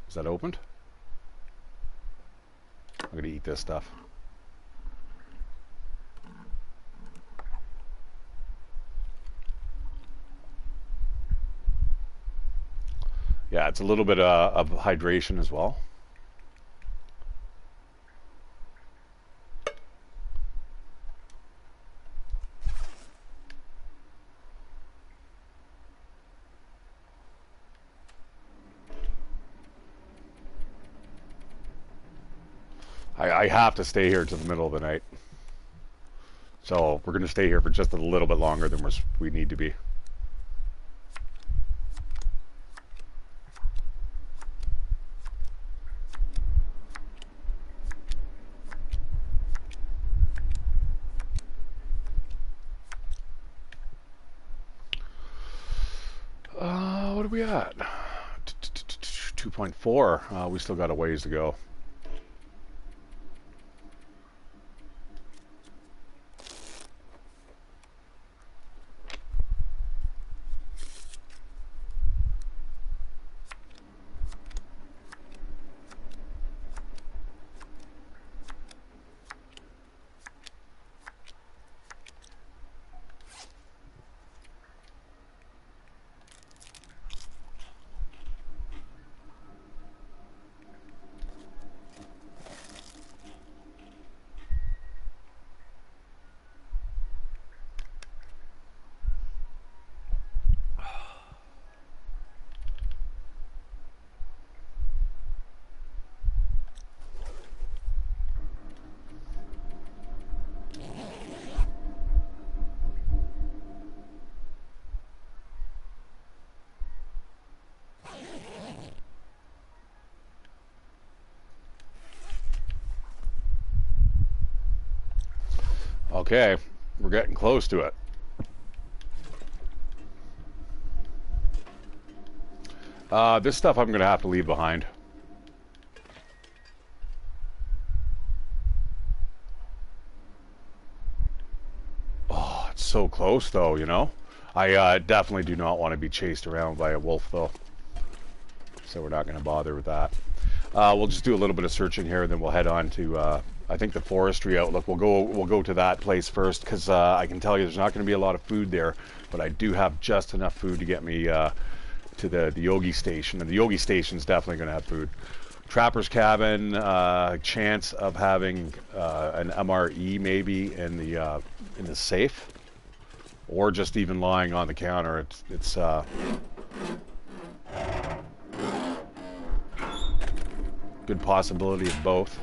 Is that opened? I'm gonna eat this stuff. Yeah, it's a little bit of hydration as well. I have to stay here to the middle of the night. So we're going to stay here for just a little bit longer than we need to be. What are we at? 2.4. We still got a ways to go. Okay, we're getting close to it. This stuff I'm going to have to leave behind. Oh, it's so close though, you know? I definitely do not want to be chased around by a wolf though. So we're not going to bother with that. We'll just do a little bit of searching here, and then we'll head on to I think the forestry outlook. We'll go to that place first, because I can tell you there's not going to be a lot of food there, but I do have just enough food to get me to the Yogi station, and the Yogi station's definitely going to have food. Trapper's cabin, chance of having an MRE maybe in the safe, or just even lying on the counter. It's good possibility of both.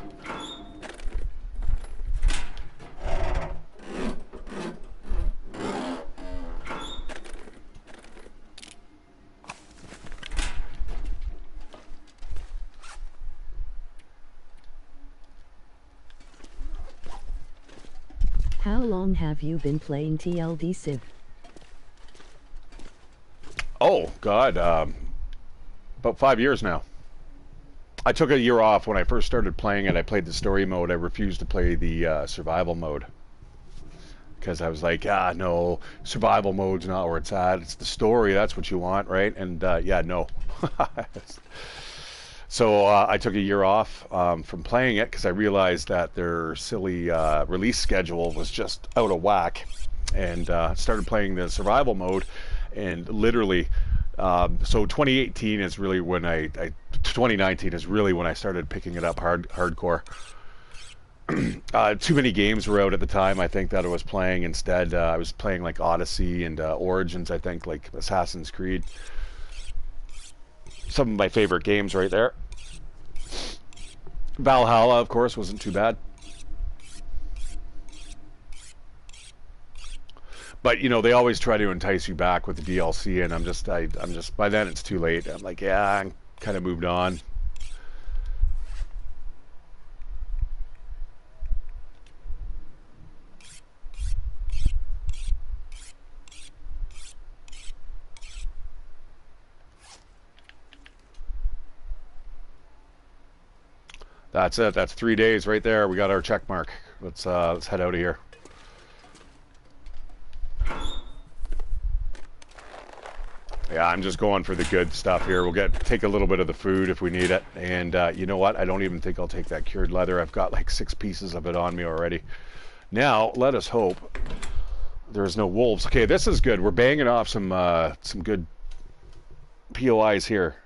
How long have you been playing ShatteredCiv? Oh, God. About 5 years now. I took a year off when I first started playing it. I played the story mode. I refused to play the survival mode, because I was like, no, survival mode's not where it's at. It's the story. That's what you want, right? And yeah, no. So I took a year off from playing it because I realized that their silly release schedule was just out of whack, and started playing the survival mode, and literally, so 2018 is really when 2019 is really when I started picking it up hardcore. Too many games were out at the time, I think, that I was playing. Instead, I was playing like Odyssey and Origins, I think, like Assassin's Creed. Some of my favorite games right there. Valhalla, of course, wasn't too bad. But you know, they always try to entice you back with the DLC, and I'm just by then it's too late. I'm like, yeah, I'm kind of moved on. That's it. That's 3 days right there. We got our check mark. Let's head out of here. Yeah, I'm just going for the good stuff here. We'll take a little bit of the food if we need it. And you know what? I don't even think I'll take that cured leather. I've got like 6 pieces of it on me already. Now, let us hope there's no wolves. Okay, this is good. We're banging off some good POIs here.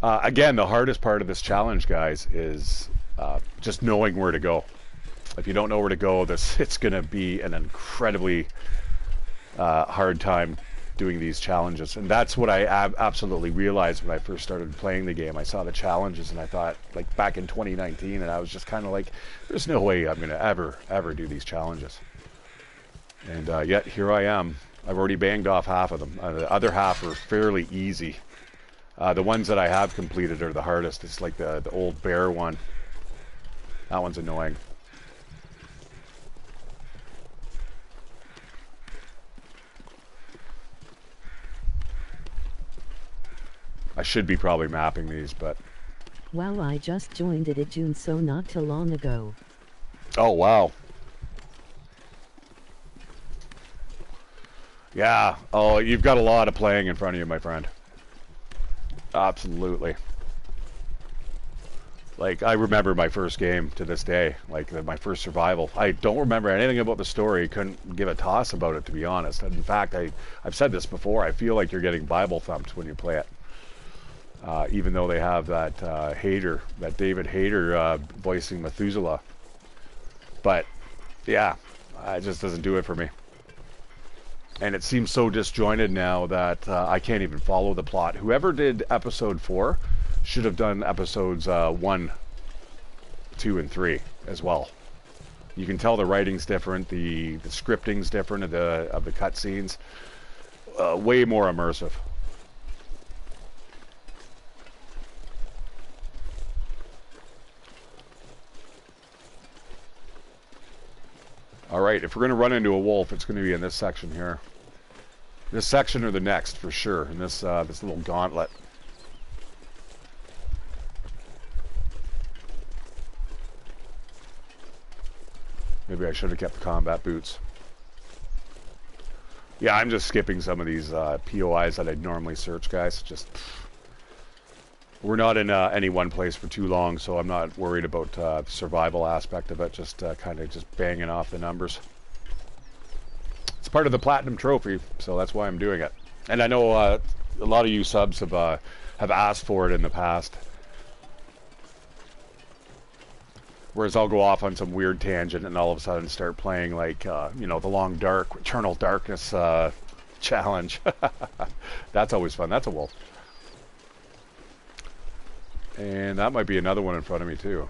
Again, the hardest part of this challenge, guys, is just knowing where to go. If you don't know where to go, it's going to be an incredibly hard time doing these challenges. And that's what I absolutely realized when I first started playing the game. I saw the challenges, and I thought, like, back in 2019, and I was just kind of like, there's no way I'm going to ever do these challenges. And yet, here I am. I've already banged off half of them. The other half are fairly easy. The ones that I have completed are the hardest. It's like the old bear one. That one's annoying. I should be probably mapping these, but... Wow, I just joined it June so not too long ago. Oh, wow. Yeah. Oh, you've got a lot of playing in front of you, my friend. Absolutely. Like, I remember my first game to this day, like my first survival. I don't remember anything about the story. Couldn't give a toss about it, to be honest. In fact, I've said this before. I feel like you're getting Bible thumped when you play it. Even though they have that that David Hayter voicing Methuselah. But, yeah, it just doesn't do it for me. And it seems so disjointed now that I can't even follow the plot. Whoever did episode 4 should have done episodes 1, 2, and 3 as well. You can tell the writing's different, the scripting's different of the cutscenes. Way more immersive. Alright, if we're going to run into a wolf, it's going to be in this section here. This section or the next, for sure, in this little gauntlet. Maybe I should have kept the combat boots. Yeah, I'm just skipping some of these POIs that I'd normally search, guys. Just... We're not in any one place for too long, so I'm not worried about the survival aspect of it. Just kind of just banging off the numbers. It's part of the Platinum Trophy, so that's why I'm doing it. And I know a lot of you subs have asked for it in the past. Whereas I'll go off on some weird tangent and all of a sudden start playing like, you know, the Long Dark, Eternal Darkness challenge. That's always fun. That's a wolf. And that might be another one in front of me, too.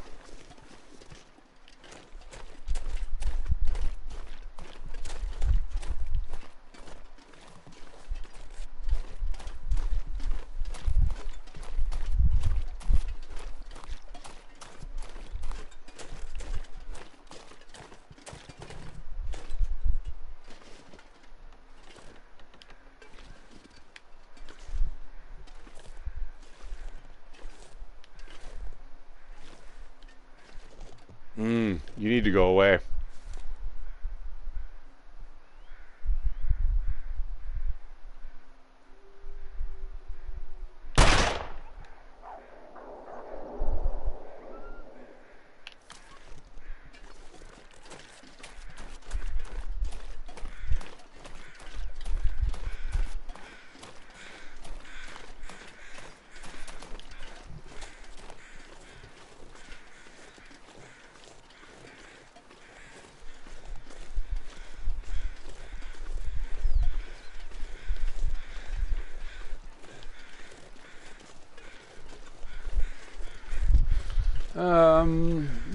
You need to go away.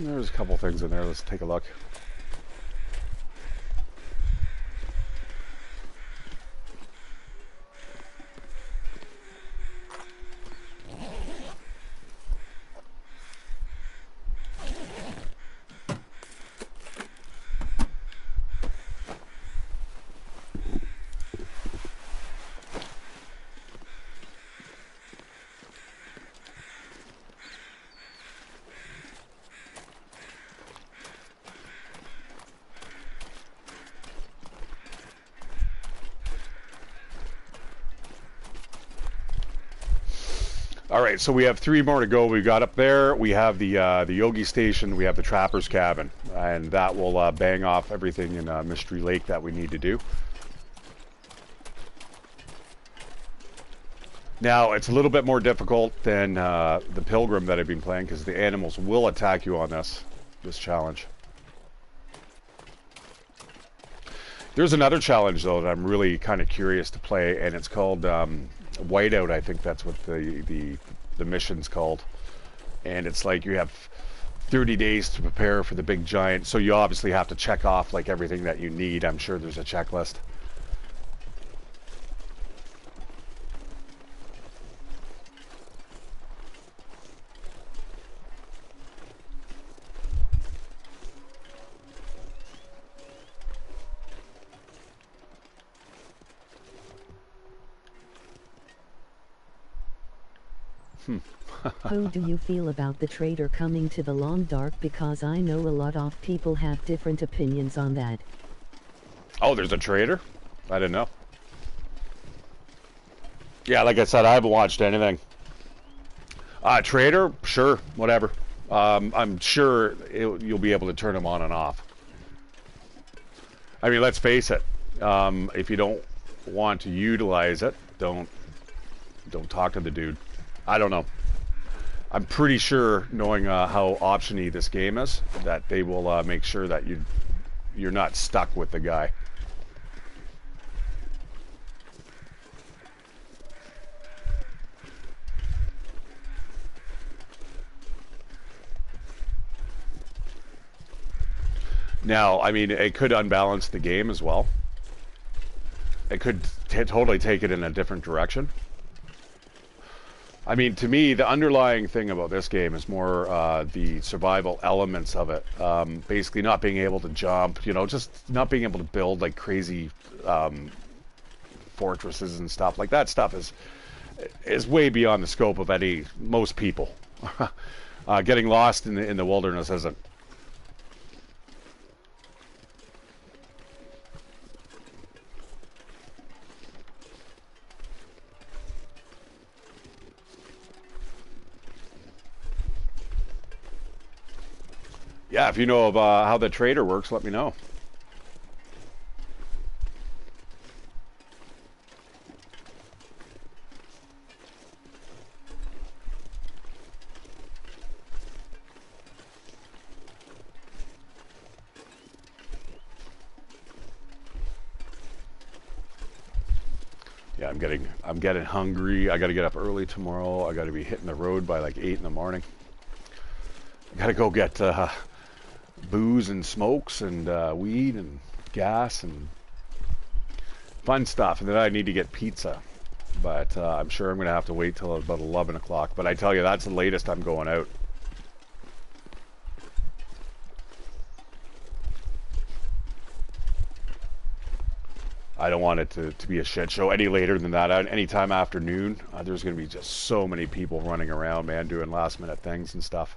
There's a couple things in there. Let's take a look. All right, so we have 3 more to go. We got up there. We have the Yogi Station. We have the Trapper's Cabin, and that will bang off everything in Mystery Lake that we need to do. Now, it's a little bit more difficult than the Pilgrim that I've been playing because the animals will attack you on this challenge. There's another challenge, though, that I'm really kind of curious to play, and it's called Whiteout. I think that's what the mission's called. And it's like you have 30 days to prepare for the big giant, so you obviously have to check off like everything that you need. I'm sure there's a checklist. How do you feel about the trader coming to the Long Dark? Because I know a lot of people have different opinions on that. Oh, there's a trader? I didn't know. Yeah, like I said, I haven't watched anything. Trader? Sure, whatever. I'm sure you'll be able to turn them on and off. I mean, let's face it. If you don't want to utilize it, don't talk to the dude. I don't know. I'm pretty sure, knowing how option-y this game is, that they will make sure that you're not stuck with the guy. Now, I mean, it could unbalance the game as well. It could totally take it in a different direction. I mean, to me, the underlying thing about this game is more the survival elements of it. Basically, not being able to jump, you know, just not being able to build like crazy fortresses and stuff. Like that stuff is way beyond the scope of most people. Getting lost in the wilderness isn't. Yeah, if you know of how the trader works, let me know. Yeah, I'm getting hungry. I got to get up early tomorrow. I got to be hitting the road by like 8 in the morning. I got to go get booze and smokes and weed and gas and fun stuff, and then I need to get pizza, but I'm sure I'm going to have to wait till about 11 o'clock, but I tell you, that's the latest I'm going out. I don't want it to be a shit show any later than that. Anytime after noon, there's going to be just so many people running around, man, doing last minute things and stuff.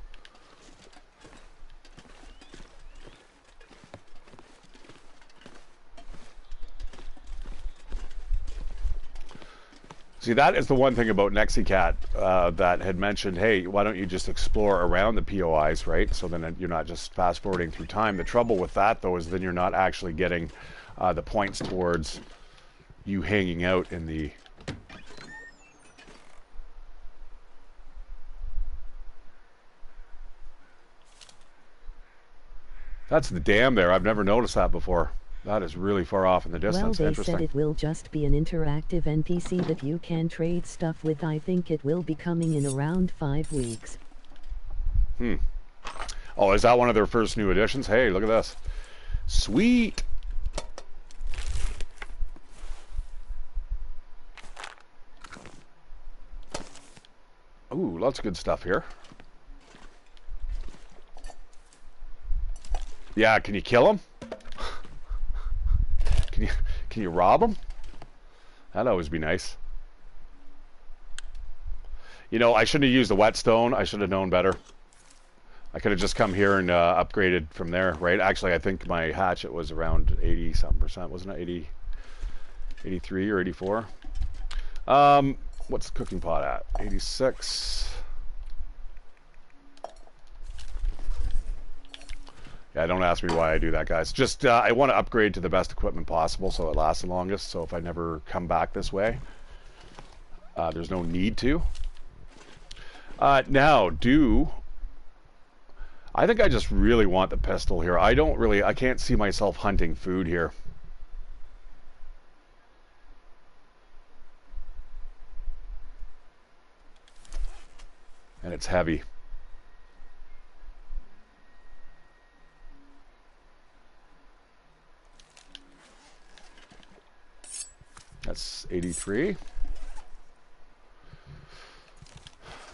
See, that is the one thing about Nexicat that had mentioned, hey, why don't you just explore around the POIs, right? So then you're not just fast forwarding through time. The trouble with that, though, is then you're not actually getting the points towards you hanging out in the... That's the dam there. I've never noticed that before. That is really far off in the distance. Well, they Interesting. said it will just be an interactive NPC that you can trade stuff with. I think it will be coming in around 5 weeks. Oh, is that one of their first new additions? Hey, look at this. Sweet. Ooh, lots of good stuff here. Yeah, can you kill him? Can you rob him? That'd always be nice. You know, I shouldn't have used the whetstone. I should have known better. I could have just come here and upgraded from there, right? Actually, I think my hatchet was around 80-something%, wasn't it? 80, 83 or 84. What's the cooking pot at? 86. Yeah, don't ask me why I do that, guys. Just, I want to upgrade to the best equipment possible so it lasts the longest. So if I never come back this way, there's no need to. Now, I think I just really want the pistol here. I can't see myself hunting food here. And it's heavy. That's 83.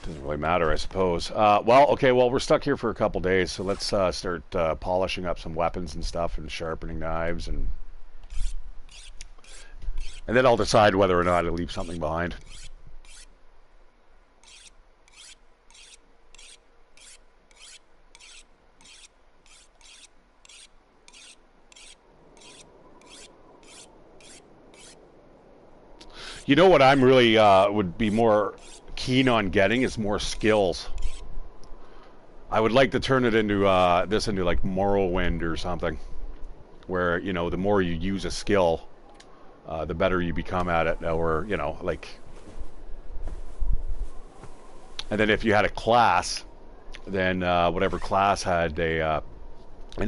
Doesn't really matter, I suppose. Well, okay, well, we're stuck here for a couple days, so let's start polishing up some weapons and stuff and sharpening knives, and then I'll decide whether or not I leave something behind. You know what I'm really would be more keen on getting is more skills. I would like to turn it into this into like Morrowind or something, where, you know, the more you use a skill, the better you become at it, or, you know, like. And then if you had a class, then whatever class had an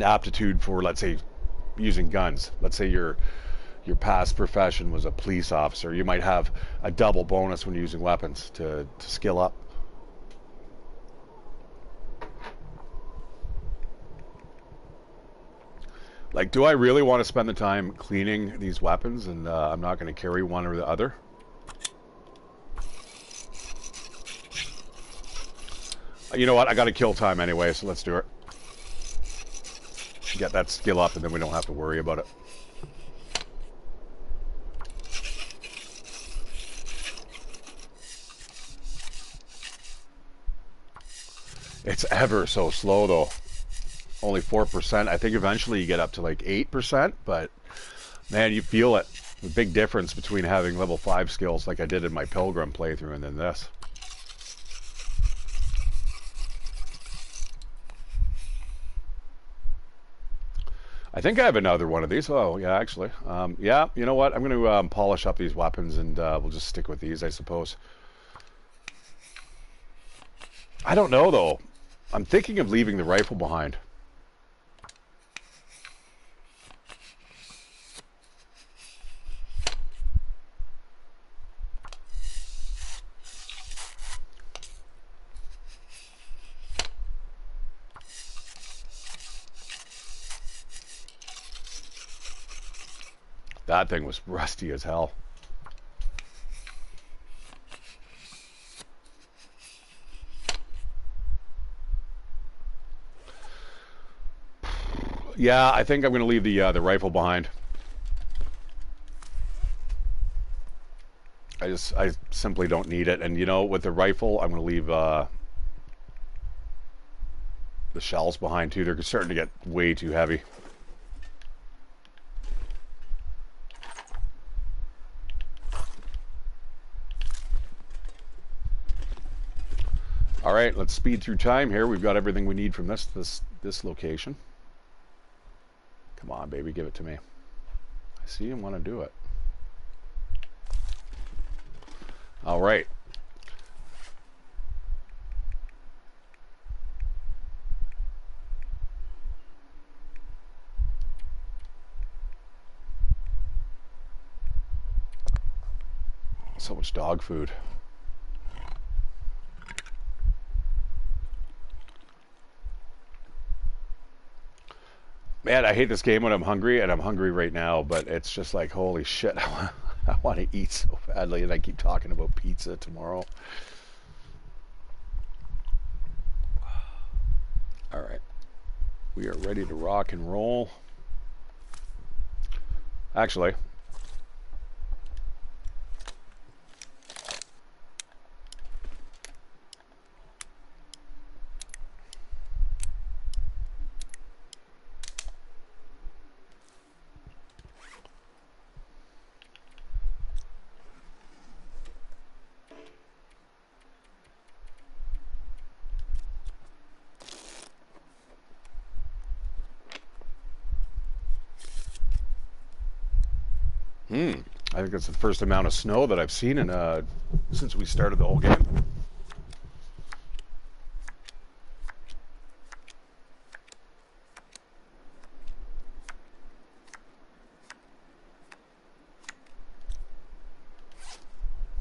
aptitude for, let's say, using guns. Let's say your past profession was a police officer. You might have a double bonus when using weapons to skill up. Like, do I really want to spend the time cleaning these weapons and I'm not going to carry one or the other? You know what? I got to kill time anyway, so let's do it. Get that skill up and then we don't have to worry about it. It's ever so slow, though. Only 4%. I think eventually you get up to like 8%, but man, you feel it. The big difference between having level 5 skills like I did in my Pilgrim playthrough and then this. I think I have another one of these. Oh, yeah, actually. Yeah, you know what? I'm going to polish up these weapons and we'll just stick with these, I suppose. I don't know, though. I'm thinking of leaving the rifle behind. That thing was rusty as hell. Yeah, I think I'm going to leave the rifle behind. I simply don't need it, and you know, with the rifle, I'm going to leave the shells behind too. They're starting to get way too heavy. All right, let's speed through time here. We've got everything we need from this location. Come on, baby, give it to me. I see you want to do it. All right. So much dog food. Man, I hate this game when I'm hungry, and I'm hungry right now, but it's just like, holy shit, I want to eat so badly, and I keep talking about pizza tomorrow. All right. We are ready to rock and roll. Actually, I think that's the first amount of snow that I've seen in since we started the whole game.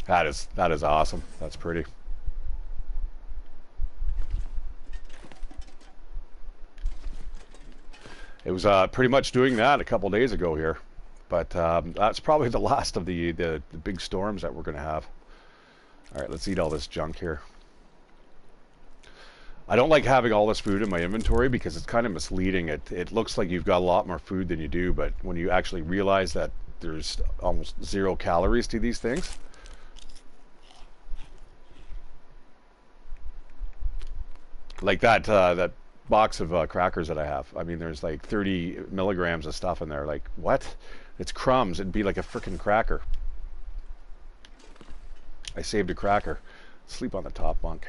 That is awesome. That's pretty. It was pretty much doing that a couple days ago here, but that's probably the last of the big storms that we're going to have. All right, let's eat all this junk here. I don't like having all this food in my inventory because it's kind of misleading. It looks like you've got a lot more food than you do, but when you actually realize that there's almost 0 calories to these things. Like that box of crackers that I have. I mean, there's like 30 milligrams of stuff in there. Like, what? It's crumbs. It'd be like a freaking cracker. I saved a cracker. Sleep on the top bunk.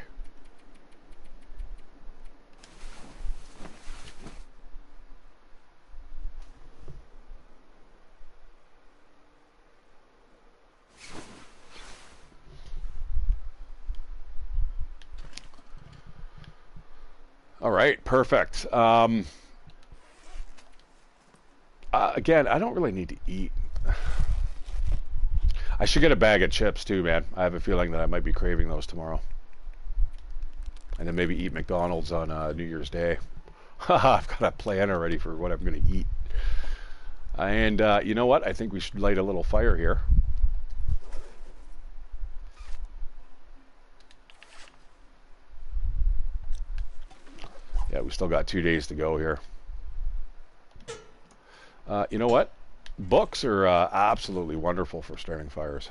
All right, perfect. Again, I don't really need to eat. I should get a bag of chips too, man. I have a feeling that I might be craving those tomorrow. And then maybe eat McDonald's on New Year's Day. I've got a plan already for what I'm going to eat. And you know what? I think we should light a little fire here. Yeah, we still got 2 days to go here. You know what? Books are absolutely wonderful for starting fires.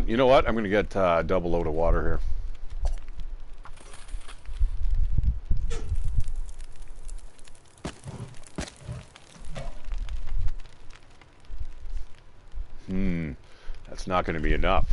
You know what? I'm going to get a double load of water here. That's not going to be enough.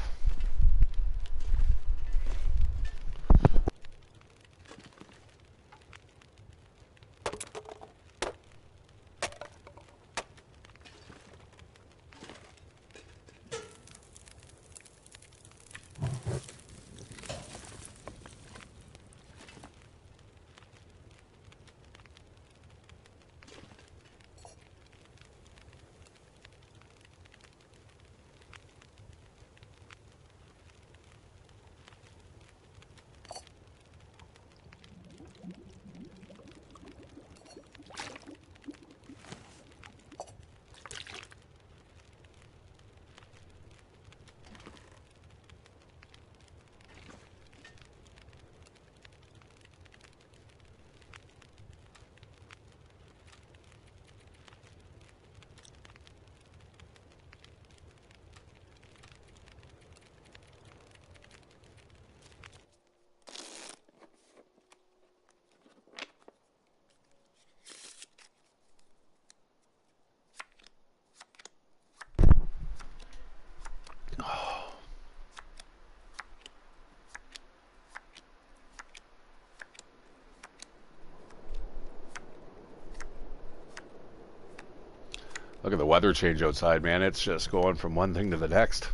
Look at the weather change outside, man. It's just going from one thing to the next.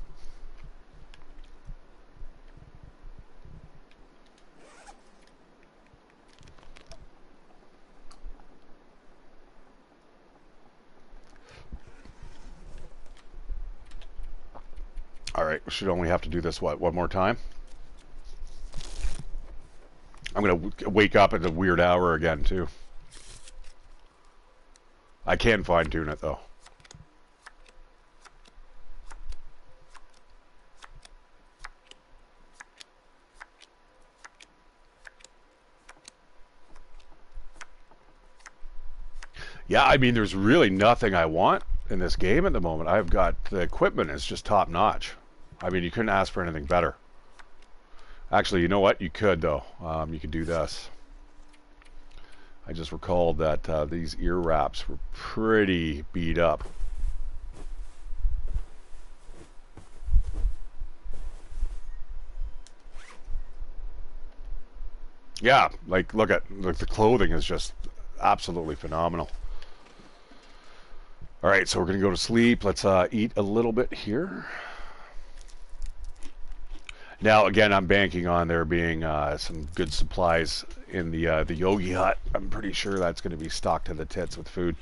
All right, we should only have to do this, what, one more time? I'm going to wake up at a weird hour again, too. I can fine-tune it, though. Yeah, I mean, there's really nothing I want in this game at the moment. I've got, the equipment is just top-notch. I mean, you couldn't ask for anything better. Actually, you know what? You could, though. You could do this. I just recalled that these ear wraps were pretty beat up. Yeah, like, look at, like, the clothing is just absolutely phenomenal. All right, so we're going to go to sleep. Let's eat a little bit here. Now, again, I'm banking on there being some good supplies in the Yogi Hut. I'm pretty sure that's going to be stocked to the tits with food.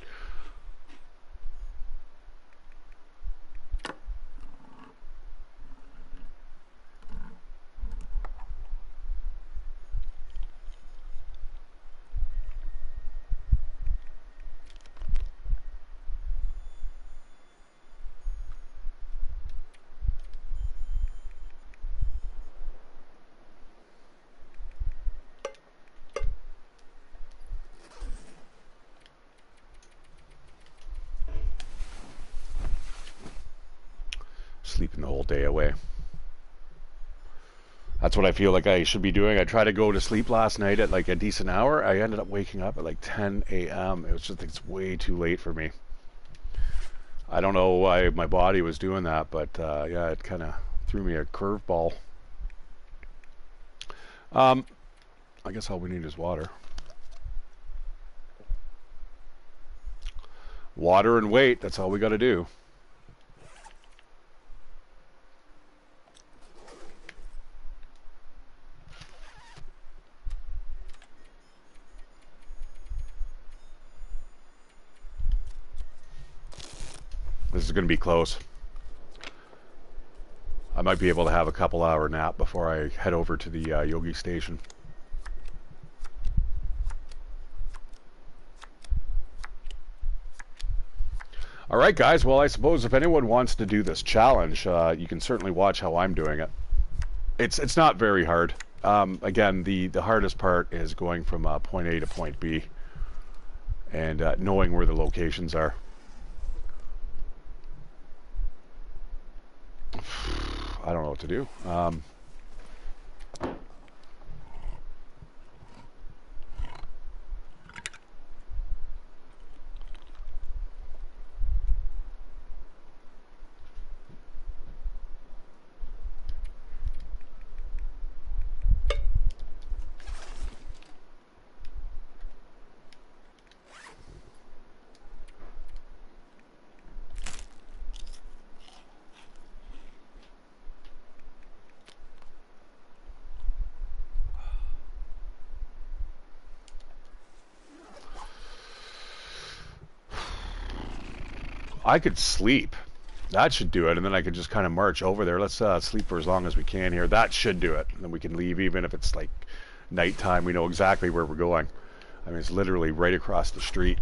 Sleeping the whole day away. That's what I feel like I should be doing. I tried to go to sleep last night at like a decent hour. I ended up waking up at like 10 a.m. It was just, it's way too late for me. I don't know why my body was doing that, but yeah, it kind of threw me a curveball. I guess all we need is water. Water and weight, that's all we got to do. This is going to be close. I might be able to have a couple-hour nap before I head over to the Yogi station. All right, guys. Well, I suppose if anyone wants to do this challenge, you can certainly watch how I'm doing it. It's not very hard. Again, the hardest part is going from point A to point B and knowing where the locations are. I don't know what to do. I could sleep. That should do it, and then I could just kind of march over there. Let's sleep for as long as we can here. That should do it. And then we can leave even if it's like nighttime. We know exactly where we're going. I mean, it's literally right across the street.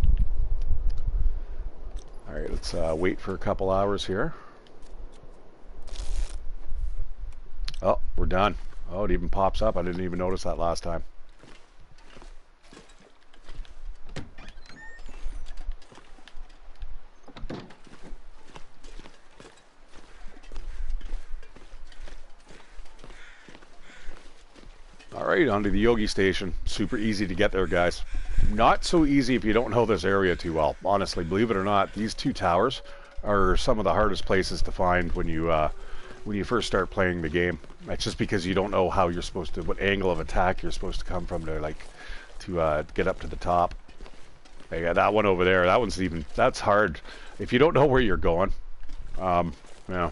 All right, let's wait for a couple hours here. Oh, we're done. Oh, it even pops up. I didn't even notice that last time. Alright, onto the Yogi station. Super easy to get there, guys. Not so easy if you don't know this area too well. Honestly, believe it or not, these two towers are some of the hardest places to find when you first start playing the game. That's just because you don't know how you're supposed to, what angle of attack you're supposed to come from to get up to the top. Yeah, that one over there, that one's even, that's hard. If you don't know where you're going, yeah.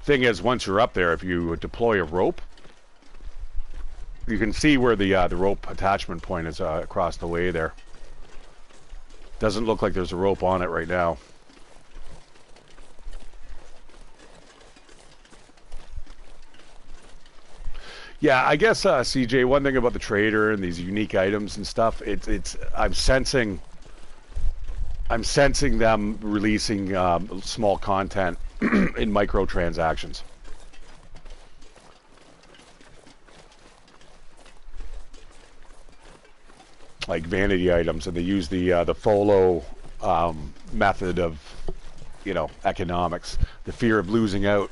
Thing is, once you're up there, if you deploy a rope, you can see where the rope attachment point is across the way there. Doesn't look like there's a rope on it right now. Yeah, I guess CJ. One thing about the trader and these unique items and stuff, I'm sensing them releasing small content in microtransactions. Like vanity items, and they use the FOLO method of, you know, economics, the fear of losing out.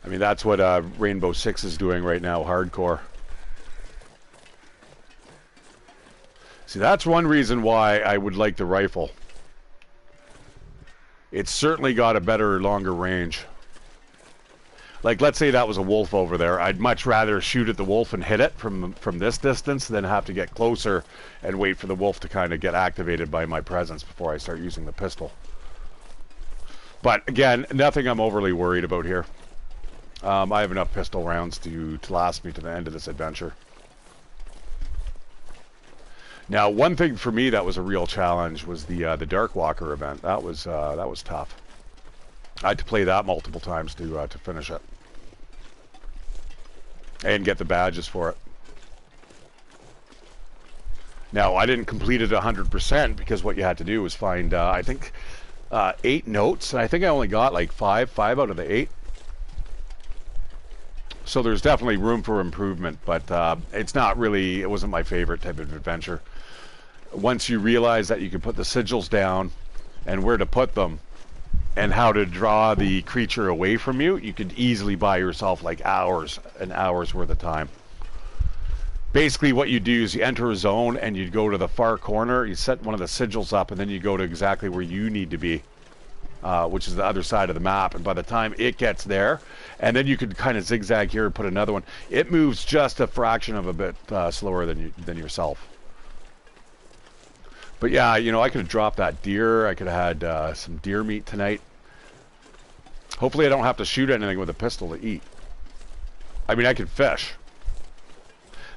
I mean, that's what Rainbow Six is doing right now, hardcore. See, that's one reason why I would like the rifle. It's certainly got a better, longer range. Like, let's say that was a wolf over there. I'd much rather shoot at the wolf and hit it from this distance than have to get closer and wait for the wolf to kind of get activated by my presence before I start using the pistol. But, again, nothing I'm overly worried about here. I have enough pistol rounds to last me to the end of this adventure. Now, one thing for me that was a real challenge was the Darkwalker event. That was tough. I had to play that multiple times to finish it and get the badges for it. Now, I didn't complete it 100% because what you had to do was find I think 8 notes, and I think I only got like 5 out of the 8. So there's definitely room for improvement, but it's not really, it wasn't my favorite type of adventure. Once you realize that you can put the sigils down and where to put them and how to draw the creature away from you, you could easily buy yourself like hours and hours worth of time. Basically what you do is you enter a zone and you go to the far corner, you set one of the sigils up, and then you go to exactly where you need to be. Which is the other side of the map, and by the time it gets there, and then you could kind of zigzag here and put another one. It moves just a fraction of a bit slower than yourself. But yeah, you know, I could have dropped that deer. I could have had some deer meat tonight. Hopefully I don't have to shoot anything with a pistol to eat. I mean, I could fish.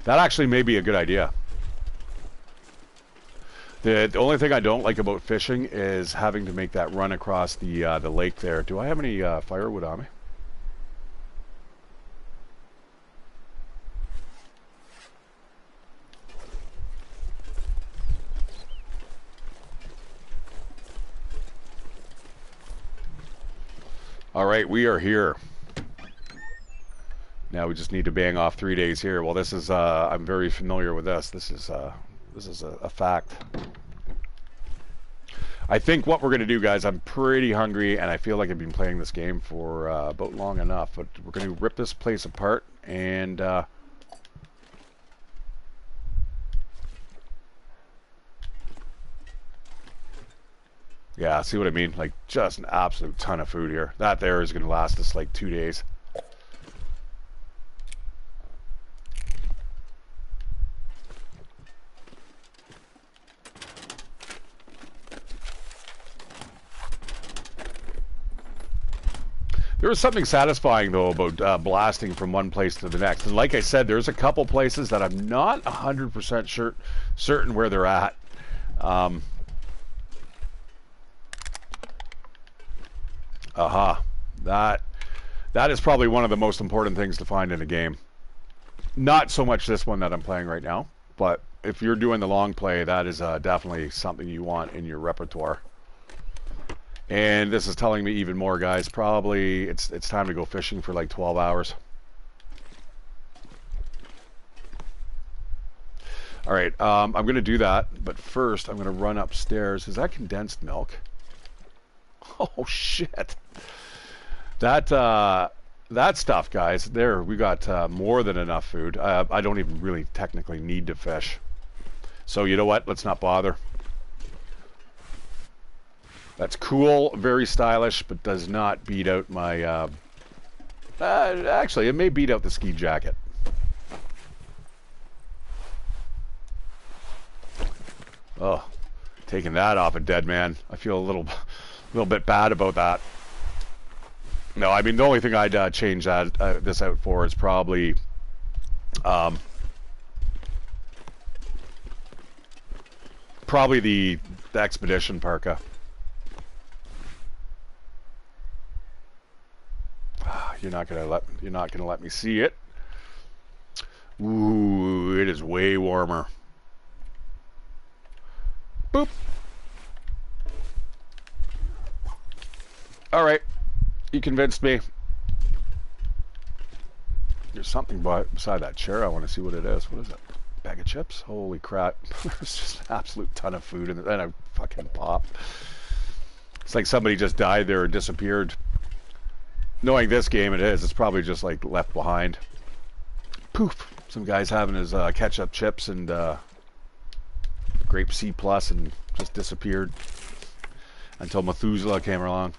That actually may be a good idea. The only thing I don't like about fishing is having to make that run across the lake there. Do I have any firewood on me? All right, we are here. Now we just need to bang off 3 days here. Well, this is I'm very familiar with this. This is a fact. I think what we're going to do, guys, I'm pretty hungry, and I feel like I've been playing this game for about long enough, but we're going to rip this place apart, and yeah, see what I mean? Like, just an absolute ton of food here. That there is going to last us like 2 days. There was something satisfying, though, about blasting from one place to the next. And like I said, there's a couple places that I'm not 100% certain where they're at. That is probably one of the most important things to find in a game. Not so much this one that I'm playing right now, but if you're doing the long play, that is definitely something you want in your repertoire. And this is telling me even more, guys. Probably it's time to go fishing for like 12 hours. All right, I'm going to do that, but first I'm going to run upstairs. Is that condensed milk? Oh shit! That stuff, guys. There, we got more than enough food. I don't even really technically need to fish. So you know what? Let's not bother. That's cool, very stylish, but does not beat out my... actually, it may beat out the ski jacket. Oh, taking that off a dead man. I feel a little bit bad about that. No, I mean, the only thing I'd change that this out for is probably... probably the expedition parka. You're not gonna let me see it. Ooh, it is way warmer. Boop. All right, you convinced me. There's something beside that chair. I want to see what it is. What is it? Bag of chips? Holy crap! There's just an absolute ton of food, and then I fucking popped. It's like somebody just died there and disappeared. Knowing this game, it is. It's probably just like left behind. Poof! Some guy's having his ketchup chips and grape C plus, and just disappeared until Methuselah came along.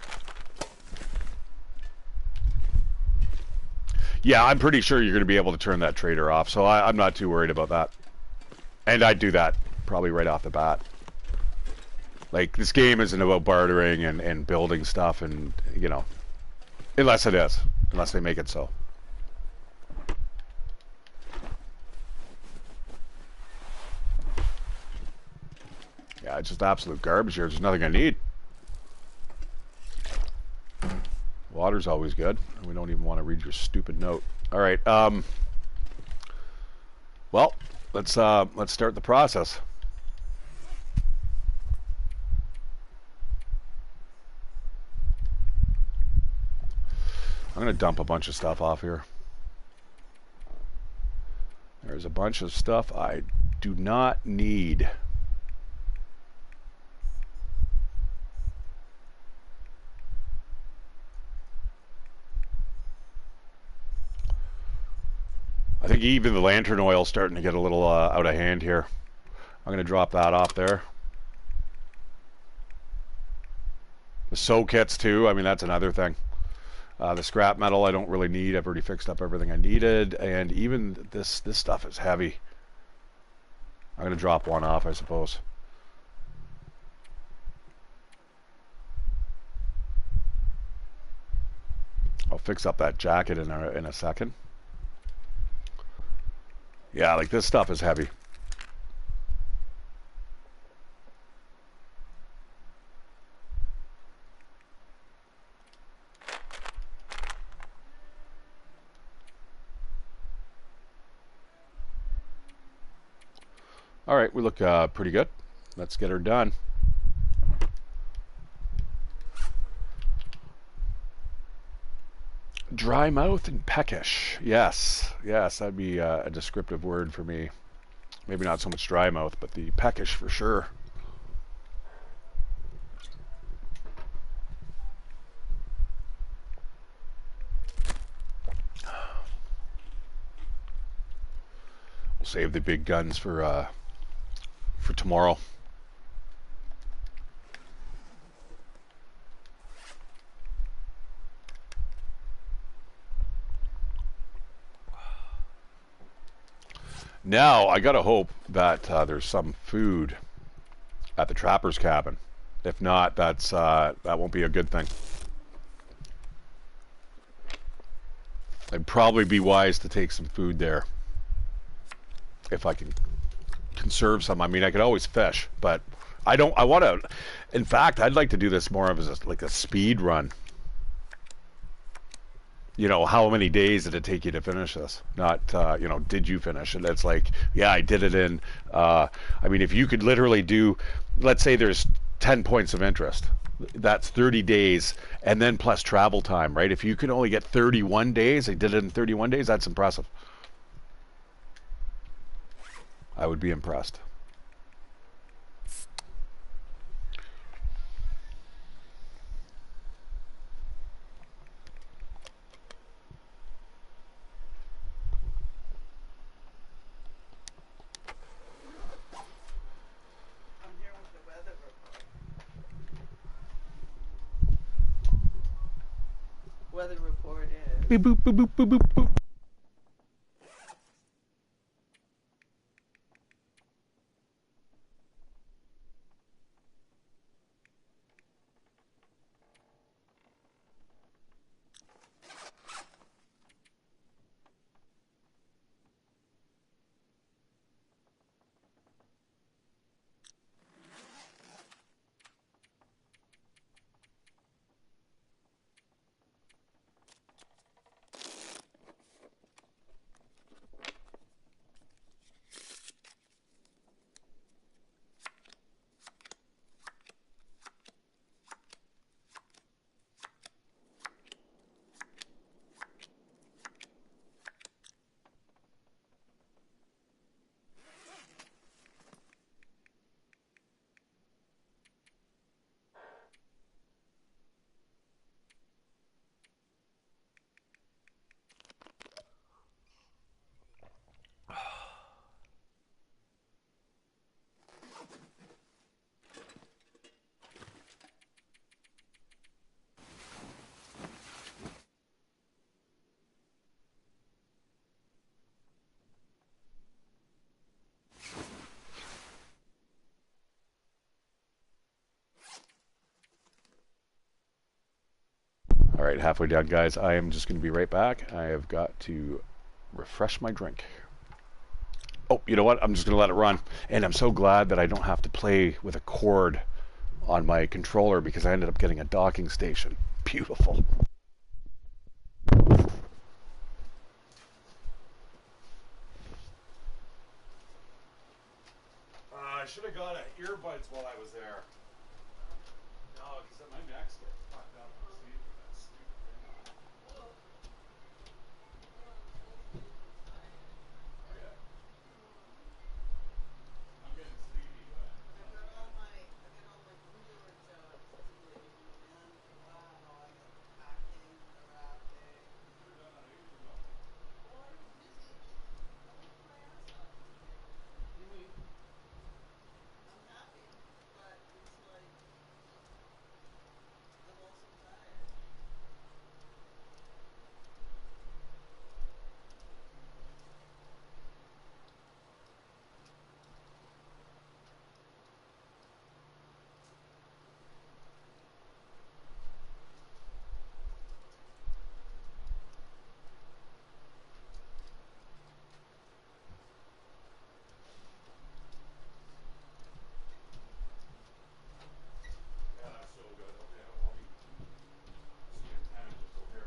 Yeah, I'm pretty sure you're going to be able to turn that trader off, so I'm not too worried about that. And I'd do that probably right off the bat. Like, this game isn't about bartering and building stuff, and, you know, unless it is. Unless they make it so. Yeah, it's just absolute garbage here. There's nothing I need. Water's always good. We don't even want to read your stupid note. All right. Well, let's start the process. I'm gonna dump a bunch of stuff off here. There's a bunch of stuff I do not need. I think even the lantern oil is starting to get a little out of hand here. I'm going to drop that off there. The sew kits too, I mean, that's another thing. The scrap metal I don't really need. I've already fixed up everything I needed. And even this stuff is heavy. I'm going to drop one off, I suppose. I'll fix up that jacket in a second. Yeah, like this stuff is heavy. All right, we look pretty good. Let's get her done. Dry mouth and peckish. Yes, yes, that'd be a descriptive word for me. Maybe not so much dry mouth, but the peckish for sure. We'll save the big guns for tomorrow. Now, I gotta hope that there's some food at the trapper's cabin. If not, that won't be a good thing. It'd probably be wise to take some food there. If I can conserve some. I mean, I could always fish, but I want to... In fact, I'd like to do this more of as like a speed run. You know, how many days did it take you to finish this? Not, you know, did you finish it? It's like, yeah, I did it in, I mean, if you could literally do, let's say there's 10 points of interest. That's 30 days, and then plus travel time, right? If you could only get 31 days, I did it in 31 days, that's impressive. I would be impressed. weather report is. Beep, boop, boop, boop, boop, boop, boop. All right, halfway down, guys. I am just going to be right back. I have got to refresh my drink. Oh, you know what? I'm just going to let it run. And I'm so glad that I don't have to play with a cord on my controller because I ended up getting a docking station. Beautiful. I should have got earbuds while I was there. No, because my neck's getting fucked up. I'm getting sleepy, but I've got all my Hulu jobs to do, and wow, I got the packing, the wrapping. Well, I was busy. I worked my ass off today. I'm happy, but it's like I'm also tired. yeah, that's so good. Okay, I'll be seeing tenant just over here.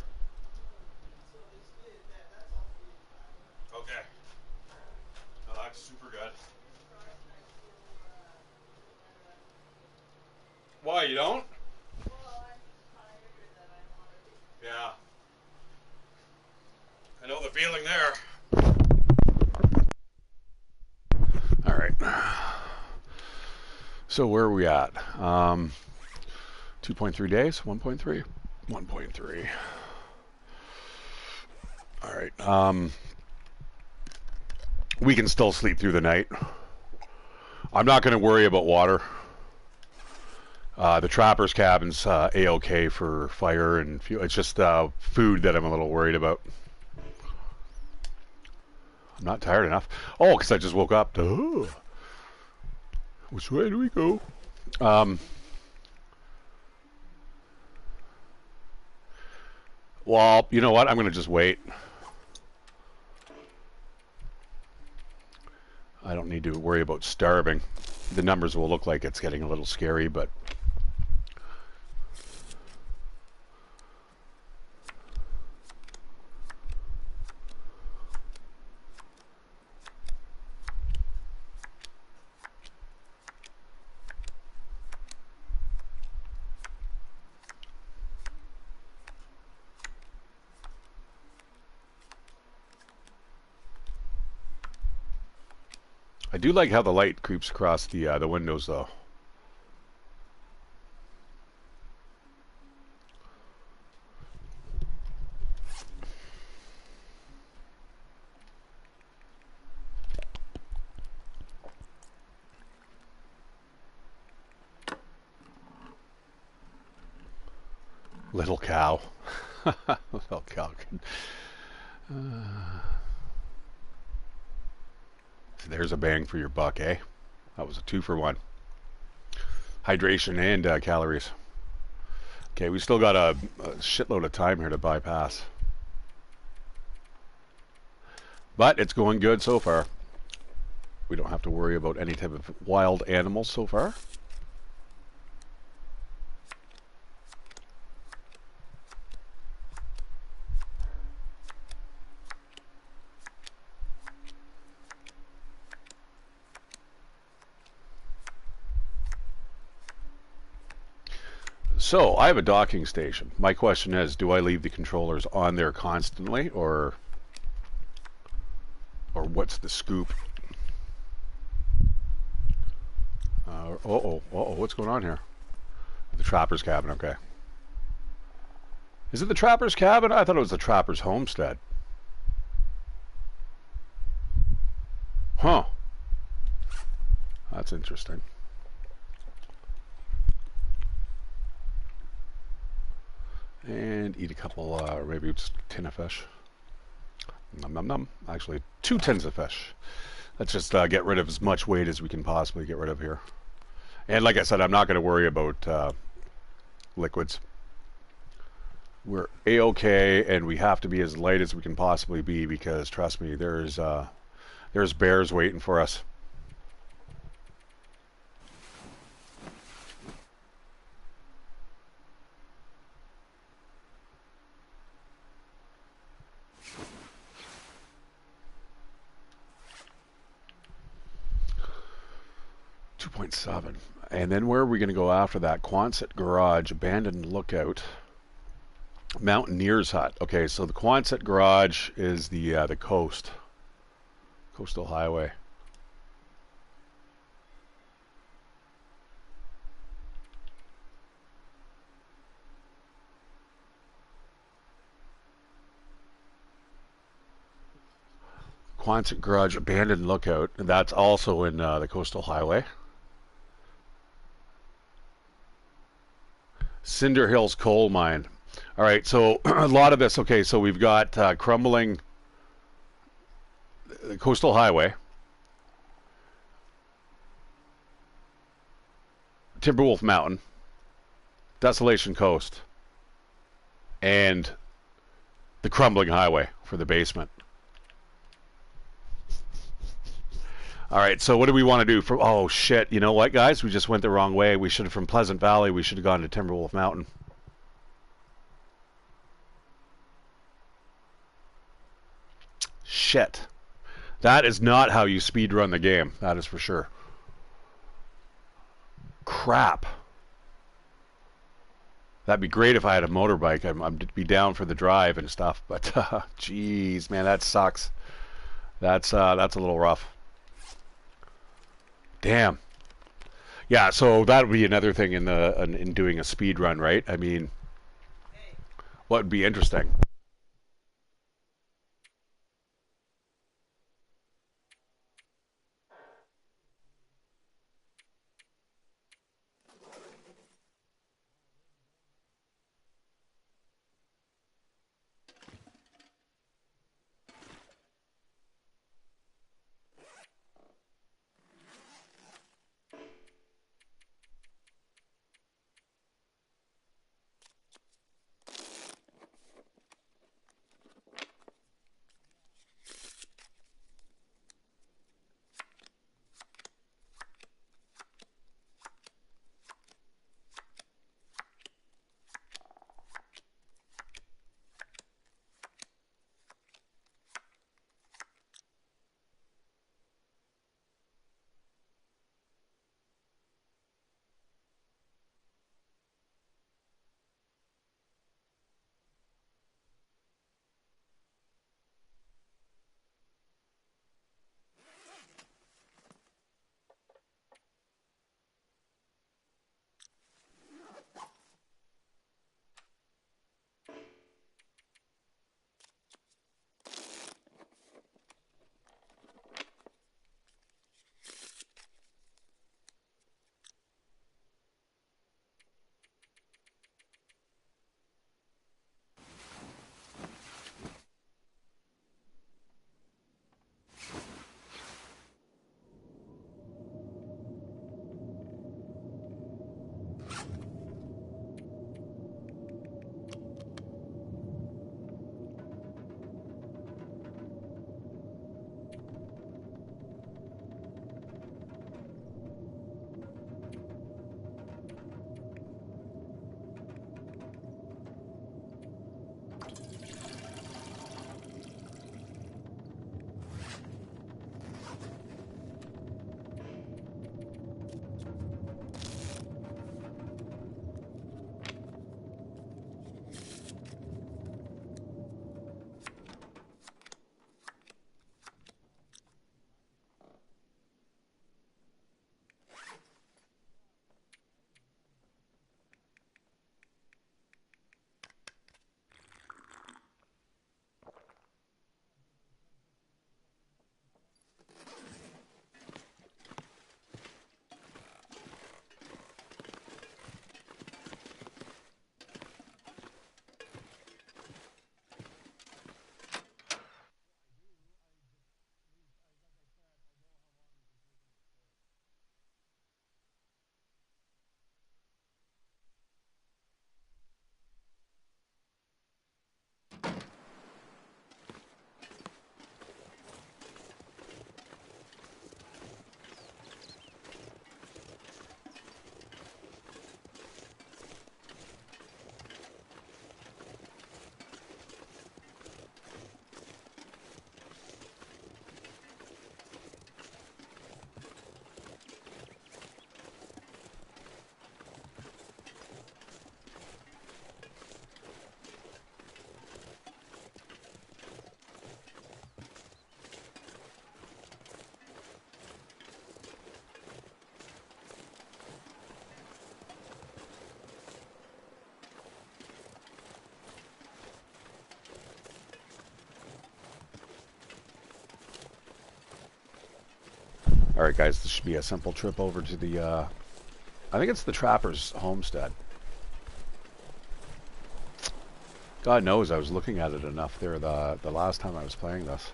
So basically, that's all freeze dried. Okay. Oh, that's super good. Fingers crossed, I feel better after eating. Why, you don't? Well, I'm just tired and I'm already. Yeah. I know the feeling there. All right. So where are we at? 2.3 days? 1.3? 1.3. All right. We can still sleep through the night. I'm not going to worry about water. The trapper's cabin's A-OK for fire and fuel. It's just food that I'm a little worried about. I'm not tired enough. Oh, because I just woke up. Duh. Which way do we go? Well, you know what? I'm going to just wait. I don't need to worry about starving. The numbers will look like it's getting a little scary, but I do like how the light creeps across the windows, though. Little cow. Oh, God. So there's a bang for your buck, eh? That was a 2-for-1. Hydration and calories. Okay, we still got a shitload of time here to bypass. But it's going good so far. We don't have to worry about any type of wild animals so far. So, I have a docking station. My question is, do I leave the controllers on there constantly, or what's the scoop? What's going on here? The trapper's cabin, okay. Is it the trapper's cabin? I thought it was the trapper's homestead. Huh. That's interesting. And eat a couple, or maybe just a tin of fish. Nom nom nom. Actually, 2 tins of fish. Let's just get rid of as much weight as we can possibly get rid of here. And like I said, I'm not going to worry about liquids. We're A-okay, and we have to be as light as we can possibly be because, trust me, there's bears waiting for us. .7. And then where are we going to go after that? Quonset Garage, Abandoned Lookout, Mountaineer's Hut. Okay, so the Quonset Garage is the coastal highway. Quonset Garage, Abandoned Lookout. And that's also in the coastal highway. Cinder Hills Coal Mine. All right, so a lot of this. Okay, so we've got crumbling the coastal highway, Timberwolf Mountain, Desolation Coast, and the crumbling highway for the basement. All right, so what do we want to do? Oh shit! You know what, guys? We just went the wrong way. We should have from Pleasant Valley. We should have gone to Timberwolf Mountain. Shit. That is not how you speed run the game. That is for sure. Crap. That'd be great if I had a motorbike. I'd be down for the drive and stuff. But jeez, man, that sucks. That's a little rough. Damn. Yeah, so that would be another thing in doing a speed run, right? I mean, what would be interesting? All right, guys, this should be a simple trip over to the, I think it's the Trapper's homestead. God knows I was looking at it enough there the last time I was playing this.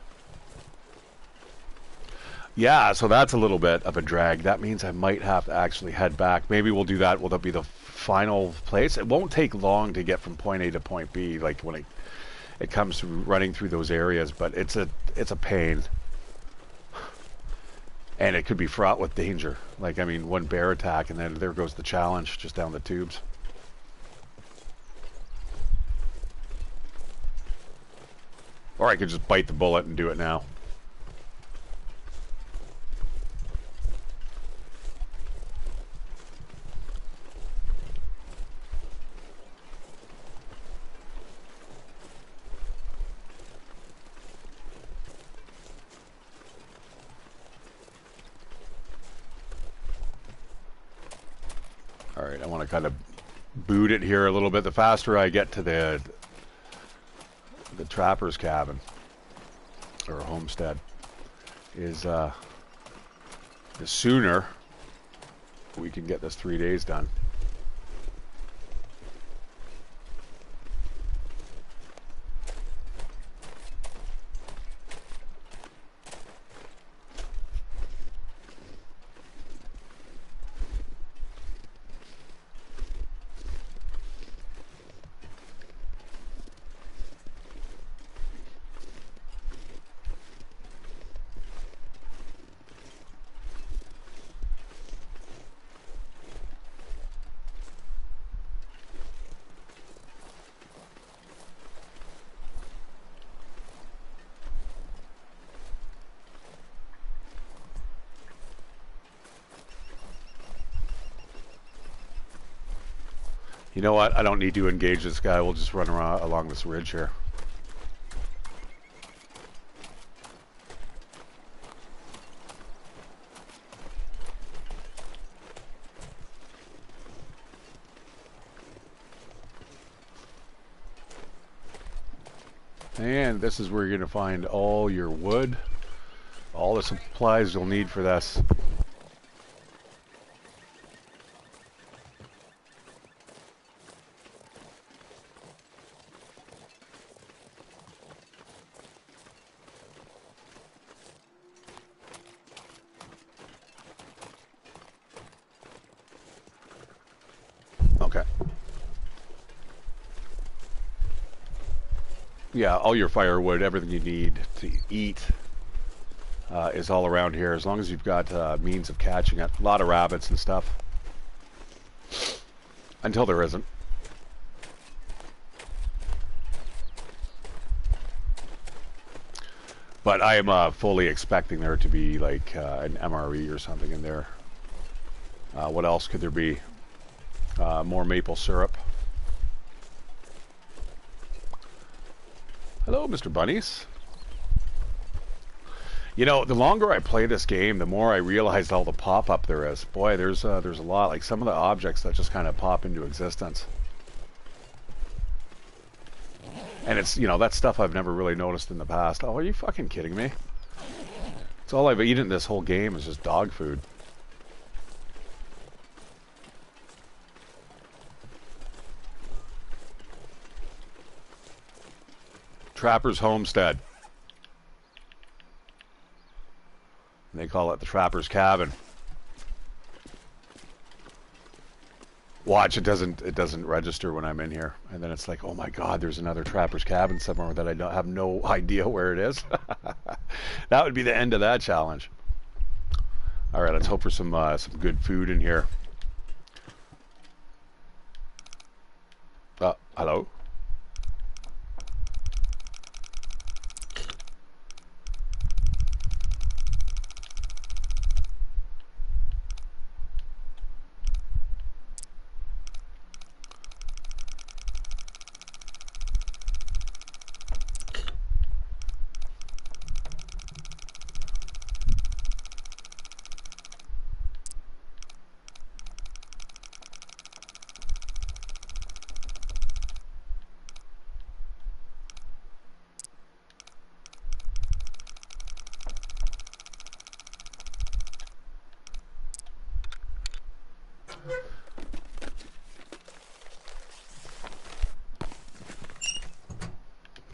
Yeah, so that's a little bit of a drag. That means I might have to actually head back. Maybe we'll do that. Will that be the final place? It won't take long to get from point A to point B, like when it comes to running through those areas, but it's a pain. And it could be fraught with danger. Like, I mean, one bear attack and then there goes the challenge just down the tubes. Or I could just bite the bullet and do it now. All right, I want to kind of boot it here a little bit. The faster I get to the trapper's cabin or homestead is the sooner we can get this 3 days done. You know what? I don't need to engage this guy. We'll just run around along this ridge here. And this is where you're going to find all your wood, all the supplies you'll need for this. Okay. Yeah, all your firewood, everything you need to eat is all around here, as long as you've got means of catching it. A lot of rabbits and stuff. Until there isn't. But I am fully expecting there to be like an MRE or something in there. What else could there be? More maple syrup. Hello, Mr. Bunnies. You know, the longer I play this game, the more I realize all the pop-up there is. Boy, there's a lot. Like some of the objects that just kind of pop into existence. And it's, you know, that's stuff I've never really noticed in the past. Oh, are you fucking kidding me? It's all I've eaten this whole game is just dog food. Trapper's Homestead. And they call it the Trapper's Cabin. Watch, it doesn't register when I'm in here. And then it's like, oh my god, there's another Trapper's Cabin somewhere that I don't have no idea where it is. That would be the end of that challenge. All right, let's hope for some good food in here. Hello?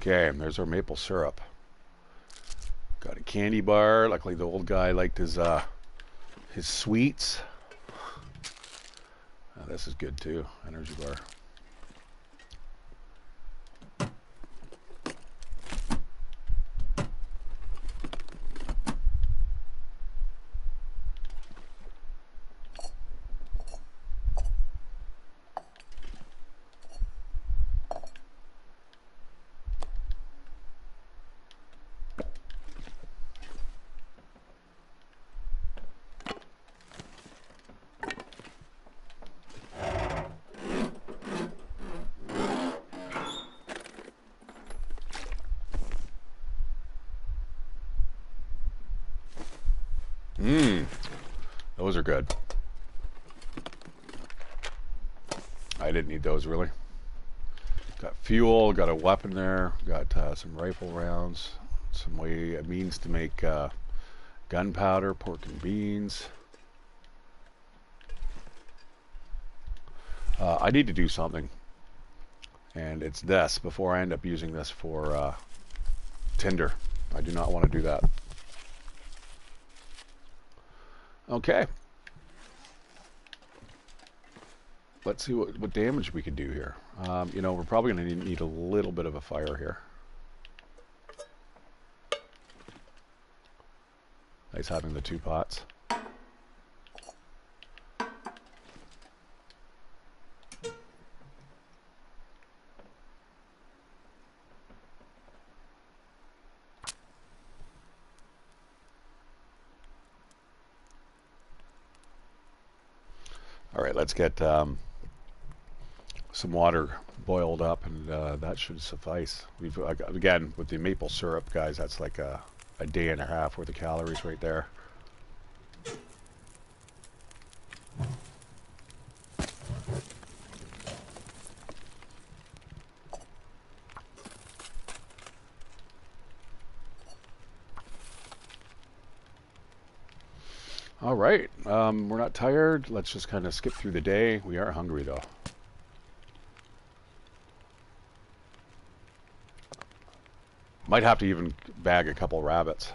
Okay, there's our maple syrup. Got a candy bar. Luckily, the old guy liked his sweets. This is good too. Energy bar. Those are good. I didn't need those really. Got fuel, got a weapon there, got some rifle rounds, some means to make gunpowder, pork and beans. I need to do something, and it's this before I end up using this for tinder. I do not want to do that. Okay. Let's see what damage we can do here. You know, we're probably going to need a little bit of a fire here. Nice having the 2 pots. All right, let's get some water boiled up, and that should suffice. We've again with the maple syrup, guys. That's like a day and a half worth of calories right there. All right, we're not tired. Let's just kind of skip through the day. We are hungry though. Might have to even bag a couple rabbits.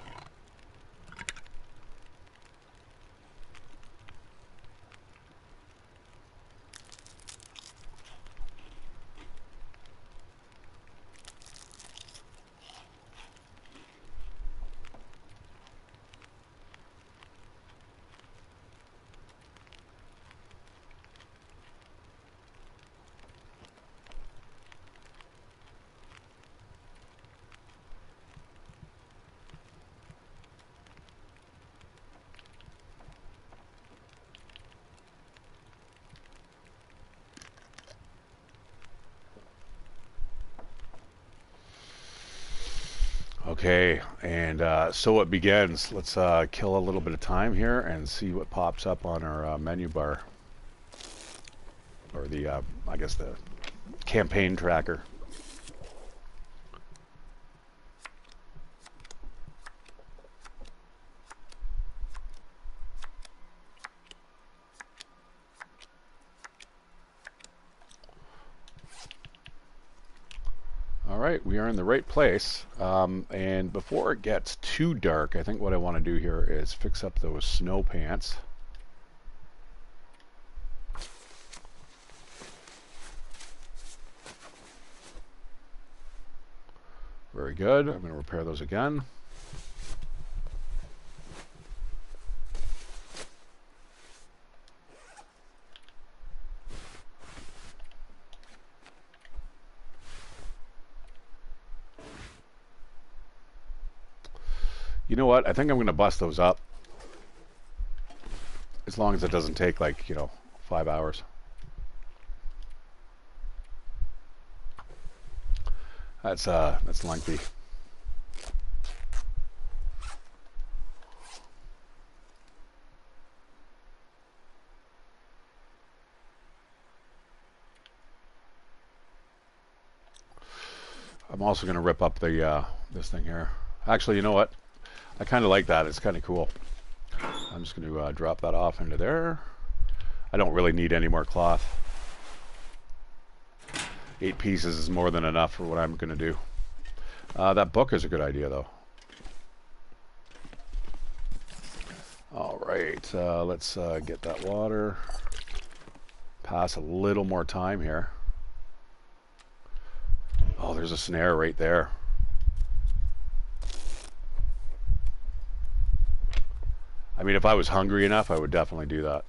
Okay, and so it begins. Let's kill a little bit of time here and see what pops up on our menu bar. Or the, I guess the campaign tracker. Alright, we are in the right place, and before it gets too dark, I think what I want to do here is fix up those snow pants. Very good. I'm going to repair those again. You know what? I think I'm going to bust those up. As long as it doesn't take like, 5 hours. That's lengthy. I'm also going to rip up the this thing here. Actually, you know what? I kind of like that. It's kind of cool. I'm just going to drop that off into there. I don't really need any more cloth. 8 pieces is more than enough for what I'm going to do. That book is a good idea, though. All right, let's get that water. Pass a little more time here. Oh, there's a snare right there. I mean, if I was hungry enough, I would definitely do that.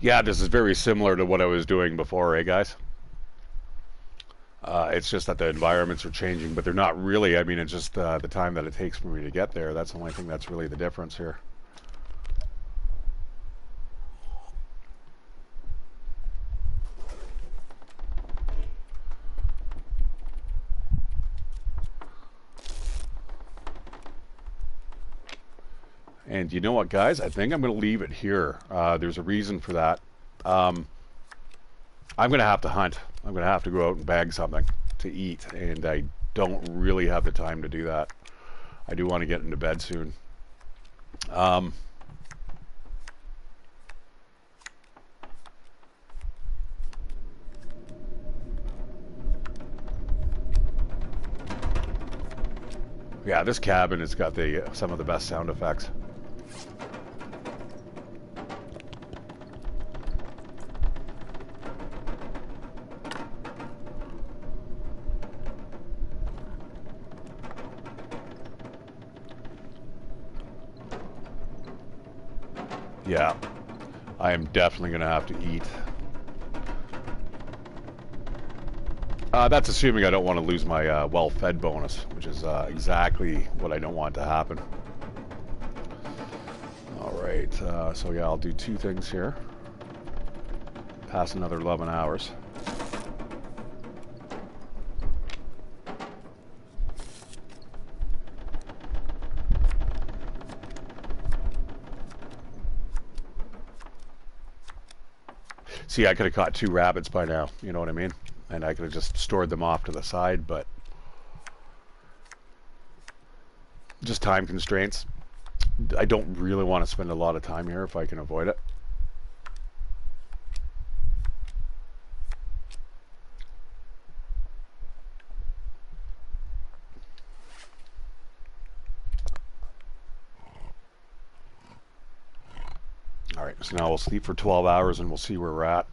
Yeah, this is very similar to what I was doing before, eh, guys? It's just that the environments are changing, but they're not really. I mean, it's just the time that it takes for me to get there. That's the only thing that's really the difference here. And you know what, guys? I think I'm going to leave it here. There's a reason for that. I'm going to have to hunt. I'm going to have to go out and bag something to eat, and I don't really have the time to do that. I do want to get into bed soon. Yeah, this cabin has got some of the best sound effects. Yeah, I am definitely going to have to eat. That's assuming I don't want to lose my well-fed bonus, which is exactly what I don't want to happen. All right, so yeah, I'll do two things here. Pass another 11 hours. See, I could have caught 2 rabbits by now, you know what I mean? And I could have just stored them off to the side, but just time constraints. I don't really want to spend a lot of time here if I can avoid it. All right, so now we'll sleep for 12 hours and we'll see where we're at.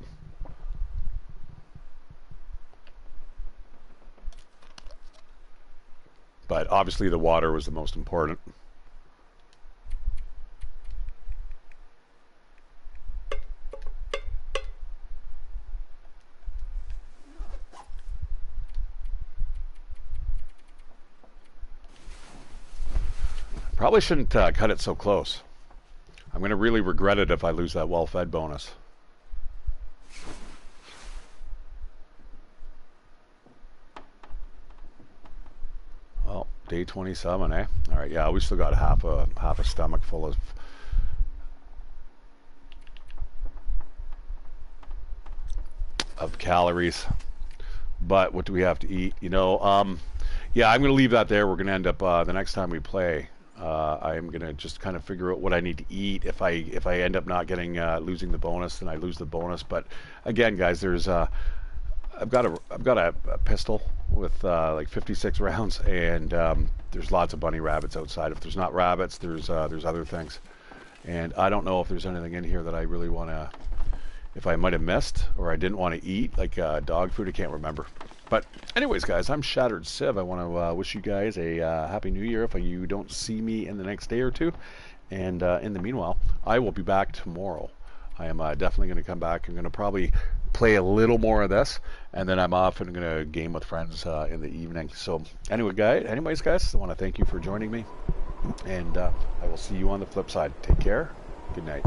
But obviously the water was the most important. Probably shouldn't cut it so close. I'm going to really regret it if I lose that well-fed bonus. Well, day 27, eh? All right, yeah, we still got half a stomach full of calories. But what do we have to eat? You know, yeah, I'm going to leave that there. We're going to end up the next time we play. I'm going to just kind of figure out what I need to eat. If I end up not getting losing the bonus, then I lose the bonus. But again, guys, there's I've got a pistol with like 56 rounds, and there's lots of bunny rabbits outside. If there's not rabbits, there's other things, and I don't know if there's anything in here that I really want to. If I might have missed or I didn't want to eat, like dog food, I can't remember. But anyways, guys, I'm ShatteredCiv. I want to wish you guys a Happy New Year if you don't see me in the next day or two. And in the meanwhile, I will be back tomorrow. I am definitely going to come back. I'm going to probably play a little more of this, and then I'm off and going to game with friends in the evening. So anyways, guys, I want to thank you for joining me, and I will see you on the flip side. Take care. Good night.